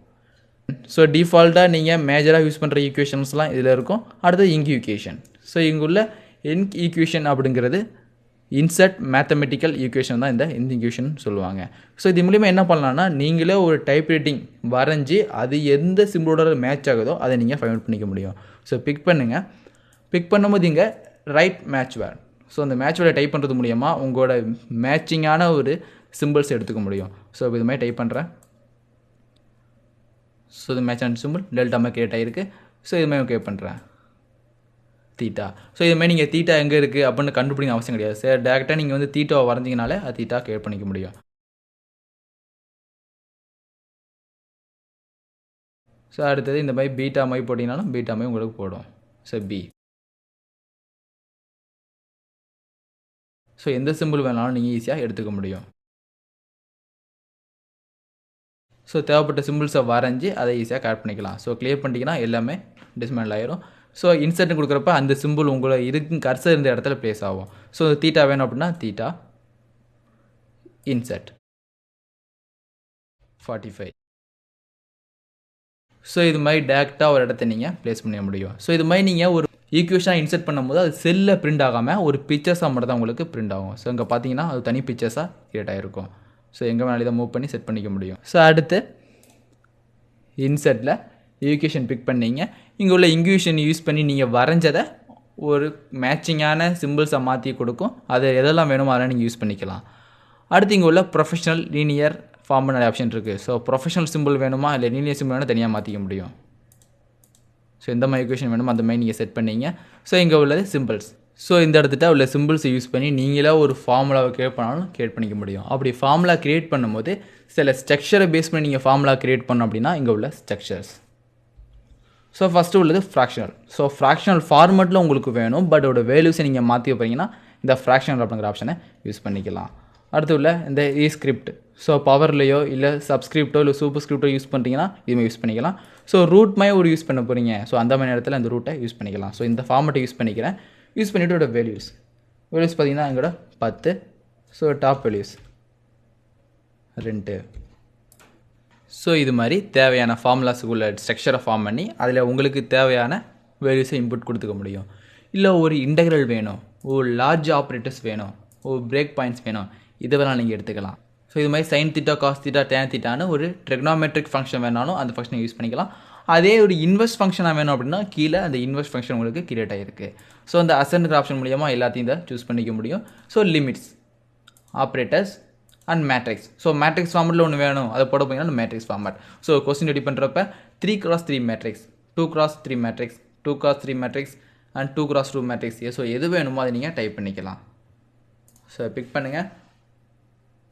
ஸோ டிஃபால்ட்டாக நீங்கள் மேஜராக யூஸ் பண்ணுற ஈக்குவேஷன்ஸ்லாம் இதில் இருக்கும். அடுத்தது இங்க் ஈக்குவேஷன். ஸோ இங்கே உள்ள இங்க் ஈக்குவேஷன் அப்படிங்கிறது இன்சர்ட் மேத்தமெட்டிக்கல் ஈக்குவேஷன் தான் இந்த ஈக்குவேஷன் சொல்லுவாங்க. ஸோ இது மூலிமா என்ன பண்ணலான்னா நீங்களே ஒரு டைப் ரைட்டிங் வரைஞ்சி அது எந்த சிம்பிளோட மேட்ச் ஆகுதோ அதை நீங்கள் ஃபைண்ட் அவுட் பண்ணிக்க முடியும். ஸோ பிக் பண்ணுங்கள். பிக் பண்ணும்போது இங்கே ரைட் மேட்ச் வேர்ட். ஸோ அந்த மேட்ச் வேர்டை டைப் பண்ணுறது மூலிமா உங்களோட மேட்சிங்கான ஒரு சிம்பிள்ஸ் எடுத்துக்க முடியும். ஸோ இது மாதிரி டைப் பண்ணுறேன். ஸோ இது மேட்ச் அண்ட் சிம்பிள் டெல்டா மாதிரி கிரியேட் ஆகிருக்கு. ஸோ இது மாதிரி கிரியேட் பண்ணுறேன் தீட்டா. ஸோ இதுமாதிரி நீங்கள் தீட்டா எங்கே இருக்குது அப்படின்னு கண்டுபிடிக்க அவசியம் கிடையாது. சார் டேரெக்டாக நீங்கள் வந்து தீட்டாவை வரைஞ்சிங்கனாலே அது தீட்டா கிரியேட் பண்ணிக்க முடியும். ஸோ அடுத்தது இந்த மாதிரி பீட்டா மாதிரி போட்டிங்கனாலும் பீட்டா மாதிரி உங்களுக்கு போடும். So B. ஸோ எந்த சிம்பிள் வேணாலும் நீங்கள் ஈஸியாக எடுத்துக்க முடியும். ஸோ தேவைப்பட்ட சிம்பிள்ஸை வரைஞ்சி அதை ஈஸியாக கரெக்ட் பண்ணிக்கலாம். ஸோ கிளியர் பண்ணிட்டீங்கன்னா எல்லாமே டிஸ்மேண்டில் ஆயிரும். ஸோ இன்சர்ட்னு கொடுக்குறப்ப அந்த சிம்பிள் உங்களை கர்சர் இருந்த இடத்துல ப்ளேஸ் ஆகும். ஸோ தீட்டா வேணும் அப்படின்னா தீட்டா இன்சர்ட் 45. ஸோ இது மாதிரி டேரெக்டாக ஒரு இடத்த நீங்கள் ப்ளேஸ் பண்ண முடியும். ஸோ இது மாதிரி நீங்கள் ஒரு ஈக்குவேஷனாக இன்சர்ட் பண்ணும்போது அது செல்லில் பிரிண்ட் ஆகாமல் ஒரு பிக்சர்ஸாக மட்டும் தான் உங்களுக்கு பிரிண்ட் ஆகும். ஸோ இங்கே பார்த்தீங்கன்னா அது தனி பிக்சர்ஸாக கிரியேட் ஆகிருக்கும். ஸோ எங்கே வேணாலும் இதை மூவ் பண்ணி செட் பண்ணிக்க முடியும். ஸோ அடுத்து இன்சர்ட்டில் ஈக்குவேஷன் பிக் பண்ணீங்க. இங்கே உள்ள இன்க்யூஷன் யூஸ் பண்ணி நீங்கள் வரைஞ்சதை ஒரு மேட்சிங்கான சிம்பிள்ஸை மாற்றி கொடுக்கும். அது எதெல்லாம் வேணுமோ அதெல்லாம் நீங்கள் யூஸ் பண்ணிக்கலாம். அடுத்து இங்கே உள்ள ப்ரொஃபஷனல் லீனியர் ஃபார்ம் நிறைய ஆப்ஷன் இருக்குது. ஸோ ப்ரொஃபஷனல் சிம்பிள் வேணுமா இல்லை லீனியர் சிம்பிள் வேணும் தனியாக மாற்றிக்க முடியும். ஸோ எந்த மாதிரி ஈக்குவேஷன் வேணுமோ அந்த மாதிரி நீங்கள் செட் பண்ணீங்க. ஸோ இங்கே உள்ளது சிம்பிள்ஸ். ஸோ இந்த இடத்துல உள்ள சிம்பிள்ஸை யூஸ் பண்ணி நீங்களே ஒரு ஃபார்முலாவை க்ரியேட் பண்ணாலும் க்ரியேட் பண்ணிக்க முடியும். அப்படி ஃபார்முலா க்ரியேட் பண்ணும்போது சில ஸ்ட்ரக்சரை பேஸ் பண்ணி நீங்கள் ஃபார்முலா க்ரியேட் பண்ணோம் அப்படின்னா இங்கே உள்ள ஸ்ட்ரக்சர்ஸ். ஸோ ஃபஸ்ட்டு உள்ளது ஃப்ராக்ஷனல். ஸோ ஃப்ராக்ஷனல் ஃபார்மெட்டில் உங்களுக்கு வேணும், பட் அதோட வேல்யூஸை நீங்கள் மாற்றி வைப்பீங்கன்னா இந்த ஃப்ராக்ஷனல் அப்படிங்கிற ஆப்ஷனை யூஸ் பண்ணிக்கலாம். அடுத்து உள்ள இந்த ஸ்கிரிப்ட். ஸோ பவர்லையோ இல்லை சப்ஸ்கிரிப்டோ இல்லை சூப்பர் ஸ்கிரிப்டோ யூஸ் பண்ணுறீங்கன்னா இதுமாதிரி யூஸ் பண்ணிக்கலாம். ஸோ ரூட் மாதிரி ஒரு யூஸ் பண்ண போகிறீங்க. ஸோ அந்த மாதிரி நேரத்தில் இந்த ரூட்டை யூஸ் பண்ணிக்கலாம். ஸோ இந்த ஃபார்மெட்டை யூஸ் பண்ணிக்கிறேன். யூஸ் பண்ணிவிட்டு இதோட வேல்யூஸ் பார்த்தீங்கன்னா எங்களோட 10. So top values 2. ஸோ இது மாதிரி தேவையான ஃபார்முலாஸுக்குள்ள ஸ்ட்ரக்சரை ஃபார்ம் பண்ணி அதில் உங்களுக்கு தேவையான வேல்யூஸை இன்புட் கொடுத்துக்க முடியும். இல்லை ஒரு இன்டெக்ரல் வேணும், ஒரு லார்ஜ் ஆப்ரேட்டர்ஸ் வேணும், ஒரு பிரேக் பாயிண்ட்ஸ் வேணும், இதெல்லாம் நீங்கள் எடுத்துக்கலாம். ஸோ இது மாதிரி sine theta cos theta tan தீட்டான்னு ஒரு ட்ரிக்னாமெட்ரிக் ஃபங்க்ஷன் வேணாலும் அந்த ஃபங்க்ஷனை யூஸ் பண்ணிக்கலாம். அதே ஒரு இன்வெர்ஸ் ஃபங்க்ஷனாக வேணும் அப்படின்னா கீழே அந்த இன்வெர்ஸ் ஃபங்க்ஷன் உங்களுக்கு கிரியேட் ஆகிருக்கு. ஸோ அந்த அசெண்ட் ஆப்ஷன் மூலியமாக எல்லாத்தையும் இதை சூஸ் பண்ணிக்க முடியும். So limits, operators and matrix. So matrix ஃபார்மெட்டில் ஒன்று வேணும், அதை போட போனீங்கன்னா matrix format. So question ready பண்ணுறப்ப 3x3 matrix, 2x3 matrix, 2x3 matrix and 2x2 matrix. So எது வேணுமோ அதை நீங்கள் டைப் பண்ணிக்கலாம். ஸோ பிக் பண்ணுங்கள்.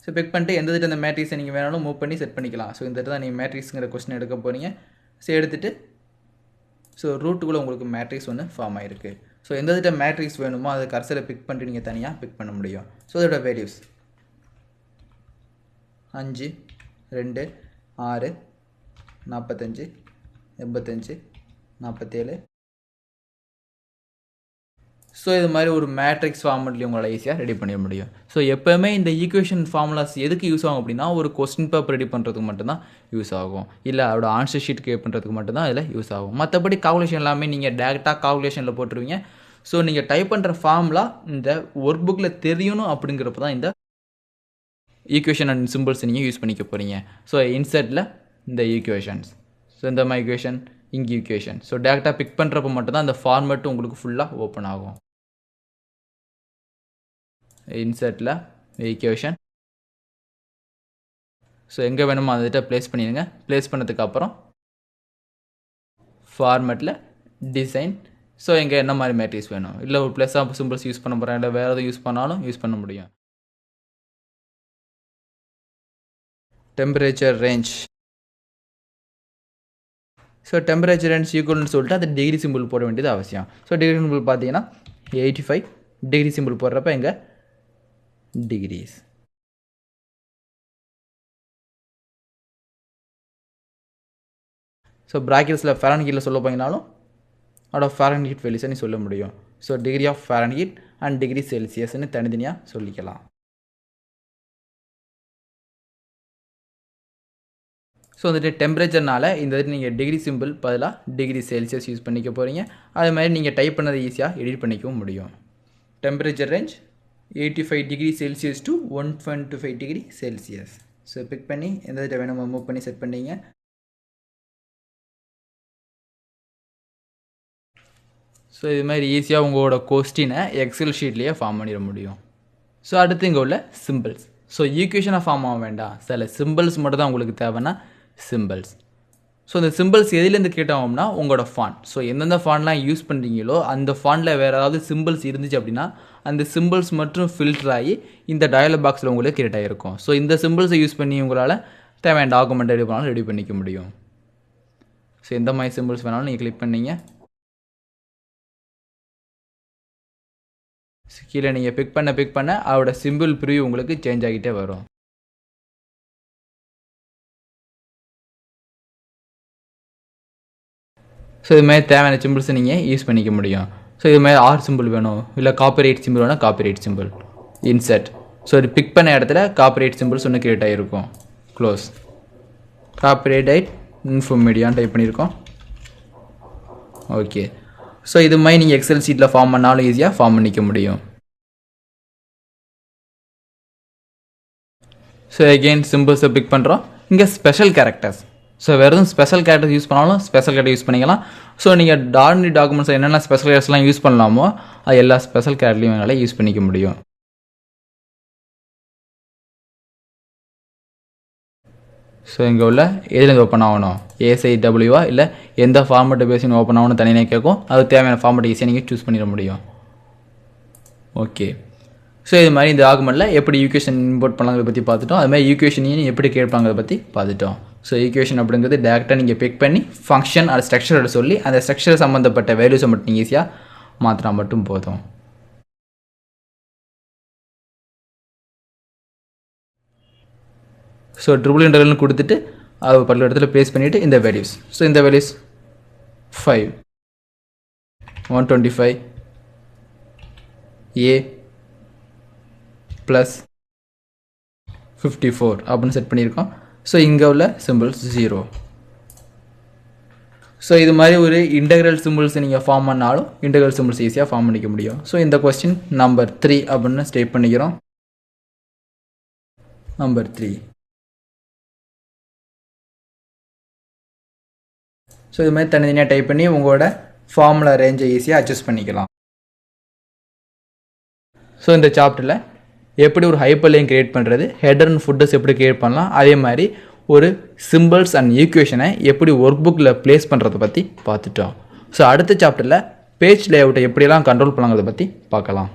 ஸோ பிக் பண்ணிட்டு எந்த திட்ட அந்த மேட்ரிக்ஸை நீங்கள் வேணாலும் மூவ் பண்ணி செட் பண்ணிக்கலாம். ஸோ இந்த இடத்துல தான் நீங்கள் மேட்ரிக்ஸுங்கிற கொஸ்டின் எடுக்க போகிறீங்க. ஸோ எடுத்துகிட்டு ஸோ ரூட்டுக்குள்ளே உங்களுக்கு மேட்ரிக்ஸ் ஒன்று ஃபார்ம் ஆகிருக்கு. ஸோ எந்த திட்ட மேட்ரிக்ஸ் வேணுமோ அதை கர்சரை பிக் பண்ணிட்டு நீங்கள் தனியாக பிக் பண்ண முடியும். ஸோ இதோட வேல்யூஸ் 5, 2, 6, 45, 85, 47. ஸோ இது மாதிரி ஒரு மேட்ரிக்ஸ் ஃபார்மெட்லேயும் உங்களால் ஈஸியாக ரெடி பண்ண முடியும். ஸோ எப்போவுமே இந்த ஈக்குவேஷன் ஃபார்முலாஸ் எதுக்கு யூஸ் ஆகும் அப்படின்னா ஒரு கொஸ்டின் பேப்பர் ரெடி பண்ணுறதுக்கு மட்டும்தான் யூஸ் ஆகும், இல்லை அதோட ஆன்சர் ஷீட் கிரியேட் பண்ணுறதுக்கு மட்டும்தான் இதில் யூஸ் ஆகும். மற்றபடி கால்குலேஷன் எல்லாமே நீங்கள் டேரெக்டாக கால்குலேஷனில் போட்டுருவீங்க. ஸோ நீங்கள் டைப் பண்ணுற ஃபார்முலா இந்த ஒர்க் புக்கில் தெரியணும் அப்படிங்கிறப்ப தான் இந்த ஈக்குவேஷன் அண்ட் சிம்பிள்ஸ் நீங்கள் யூஸ் பண்ணிக்க போகிறீங்க. ஸோ இன்சர்ட்டில் இந்த ஈக்குவேஷன்ஸ், ஸோ இந்த மாதிரி ஈக்குவேஷன் இங்கே ஈக்குவேஷன். ஸோ டேரெக்டாக பிக் பண்ணுறப்ப மட்டும்தான் அந்த ஃபார்மெட்டு உங்களுக்கு ஃபுல்லாக ஓப்பன் ஆகும். இன்சர்ட்டில் ஈக்குவேஷன். ஸோ எங்கே வேணுமோ அதை ப்ளேஸ் பண்ணிடுங்க. ப்ளேஸ் பண்ணதுக்கப்புறம் ஃபார்மெட்டில் டிசைன். ஸோ எங்கே என்ன மாதிரி மேட்ரிக்ஸ் வேணும், இல்லை ஒரு ப்ளஸ் ஆஃப் சிம்பிள்ஸ் யூஸ் பண்ண போகிறேன், இல்லை வேறு எதுவும் யூஸ் பண்ணாலும் யூஸ் பண்ண முடியும். Temperature range. So temperature range ஈக்குவல்னு சொல்லிட்டு அது டிகிரி சிம்பிள் போட வேண்டியது அவசியம். ஸோ டிகிரி சிம்பிள் பார்த்தீங்கன்னா 85 டிகிரி சிம்பிள் போடுறப்ப எங்கே டிகிரிஸ். ஸோ ப்ராக்கெட்ஸில் ஃபாரன்ஹீட்டில் சொல்ல போங்கனாலும் அதோட ஃபாரன்ஹீட் வேல்யூஸை நீ சொல்ல முடியும். So degree of Fahrenheit and degree செல்சியஸ்ன்னு தனித்தனியாக சொல்லிக்கலாம். ஸோ வந்துட்டு டெம்பரேச்சர்னால இந்த வந்துட்டு நீங்கள் டிகிரி சிம்பிள் பதிலாக டிகிரி செல்சியஸ் யூஸ் பண்ணிக்க போகிறீங்க. அது மாதிரி நீங்கள் டைப் பண்ணதை ஈஸியாக எடிட் பண்ணிக்கவும் முடியும். Temperature range 85 degree Celsius to 125 degree Celsius. So pick பண்ணி எந்த இதை வேணுமோ மூவ் பண்ணி செட் பண்ணிங்க. ஸோ இது மாதிரி ஈஸியாக உங்களோட கொஸ்டினை எக்ஸல் ஷீட்லேயே ஃபார்ம் பண்ணிட முடியும். ஸோ அடுத்து இங்கே உள்ள சிம்பிள்ஸ். ஸோ ஈக்குவேஷனாக ஃபார்ம் ஆக வேண்டாம், சில சிம்பிள்ஸ் மட்டும் தான் உங்களுக்கு தேவைன்னா சிம்பிள்ஸ். ஸோ இந்த சிம்பிள்ஸ் எதுலேருந்து கேட்டாகும்னா உங்களோட ஃபாண்ட். ஸோ எந்தெந்த ஃபாண்ட்லாம் யூஸ் பண்ணுறீங்களோ அந்த ஃபாண்டில் வேறு ஏதாவது சிம்பிள்ஸ் இருந்துச்சு அப்படின்னா அந்த சிம்பிள்ஸ் மட்டும் ஃபில்டர் ஆகி இந்த டயலாக் பாக்ஸில் உங்களுக்கு கிரியேட் ஆகிருக்கும். ஸோ இந்த சிம்பிள்ஸை யூஸ் பண்ணி உங்களால் தேவையான டாக்குமெண்ட் ரெடி பண்ணாலும் ரெடி பண்ணிக்க முடியும். ஸோ எந்த மாதிரி சிம்பிள்ஸ் வேணாலும் நீங்கள் கிளிக் பண்ணிங்க. கீழே நீங்கள் பிக் பண்ண அதோட சிம்பிள் ப்ரிவ்யூ உங்களுக்கு சேஞ்ச் ஆகிட்டே வரும். ஸோ இது மாதிரி தேவையான சிம்பிள்ஸை நீங்கள் யூஸ் பண்ணிக்க முடியும். ஸோ இது மாதிரி ஆர் சிம்பிள் வேணும், இல்லை காப்பிரைட் சிம்பிள் வேணும், காப்பிரைட் சிம்பிள் இன்சர்ட். ஸோ இது பிக் பண்ண இடத்துல காப்பிரைட் சிம்பிள்ஸ் ஒன்று கிரியேட் ஆகிருக்கும். க்ளோஸ். காப்பிரைட் இன்ஃபோமீடியான்னு டைப் பண்ணியிருக்கோம். ஓகே. ஸோ இது மாதிரி நீங்கள் எக்ஸல் ஷீட்டில் ஃபார்ம் பண்ணாலும் ஈஸியாக ஃபார்ம் பண்ணிக்க முடியும். ஸோ அகெயின் சிம்பிள்ஸை பிக் பண்ணுறோம். இங்கே ஸ்பெஷல் கேரக்டர்ஸ். ஸோ வேறு எதுவும் ஸ்பெஷல் கேரக்டர் யூஸ் பண்ணாலும் ஸ்பெஷல் கேரக்டர் யூஸ் பண்ணிக்கலாம். ஸோ நீங்கள் ஆர்டினரி டாக்குமெண்ட்ஸ் என்னென்ன ஸ்பெஷல் கேரக்டர்ஸ்லாம் யூஸ் பண்ணலாமோ அது எல்லா ஸ்பெஷல் கேரக்டர்லையும் என்னால் யூஸ் பண்ணிக்க முடியும். ஸோ இங்கே உள்ள எதுலேருந்து ஓப்பன் ஆகணும், ASIWA இல்லை எந்த ஃபார்மெட்டை பேசி ஓப்பன் ஆகணும்னு தனியாக கேட்கும். அது தேவையான ஃபார்மெட் ஈஸியாக நீங்கள் சூஸ் பண்ணிட முடியும். ஓகே, ஸோ இது மாதிரி இந்த டாக்குமெண்ட்டில் எப்படி ஈக்குவேஷன் இம்போர்ட் பண்ணலாங்கிறத பற்றி பார்த்துட்டோம். அது மாதிரி ஈக்குவேஷனையும் எப்படி கேட்பாங்கிறத பற்றி பார்த்துட்டோம். ஸோ ஈக்குவேஷன் அப்படிங்கிறது டேரெக்டாக நீங்கள் பிக் பண்ணி ஃபங்க்ஷன் அது ஸ்ட்ரக்சரோட சொல்லி அந்த ஸ்ட்ரக்சர் சம்மந்தப்பட்ட வேல்யூஸை மட்டும் நீங்கள் ஈஸியாக மாற்றினா மட்டும் போதும். ஸோ ட்ரிபிள் இன்டர்வல்னு கொடுத்துட்டு அது பல இடத்துல ப்ளேஸ் பண்ணிவிட்டு இந்த வேல்யூஸ். ஸோ இந்த வேல்யூஸ் 5, 125 A ப்ளஸ் 54 அப்படின்னு செட் பண்ணியிருக்கோம். ஸோ இங்கே உள்ள சிம்பிள்ஸ் 0. ஸோ இது மாதிரி ஒரு இன்டெக்ரல் சிம்பிள்ஸ் நீங்கள் ஃபார்ம் பண்ணாலும் இன்டெக்ரல் சிம்பிள்ஸ் ஈஸியாக ஃபார்ம் பண்ணிக்க முடியும். ஸோ இந்த கொஸ்டின் நம்பர் 3 அப்படின்னு ஸ்டேட் பண்ணிக்கிறோம். நம்பர் 3. ஸோ இது மாதிரி தனித்தனியாக டைப் பண்ணி உங்களோட ஃபார்முலா ரேஞ்சை ஈஸியாக அட்ஜஸ்ட் பண்ணிக்கலாம். ஸோ இந்த சாப்டரில் எப்படி ஒரு ஹைப்பர் லிங்க் கிரியேட் பண்ணுறது, ஹெடர் அண்ட் ஃபுட்டர்ஸ் எப்படி கிரியேட் பண்ணலாம், அதே மாதிரி ஒரு சிம்பிள்ஸ் அண்ட் ஈக்குவேஷனை எப்படி ஒர்க் புக்கில் ப்ளேஸ் பண்ணுறதை பற்றி பார்த்துட்டோம். ஸோ அடுத்த சாப்டரில் பேஜ் லேஅவுட்டை எப்படியெல்லாம் கண்ட்ரோல் பண்ணலாங்கிறத பற்றி பார்க்கலாம்.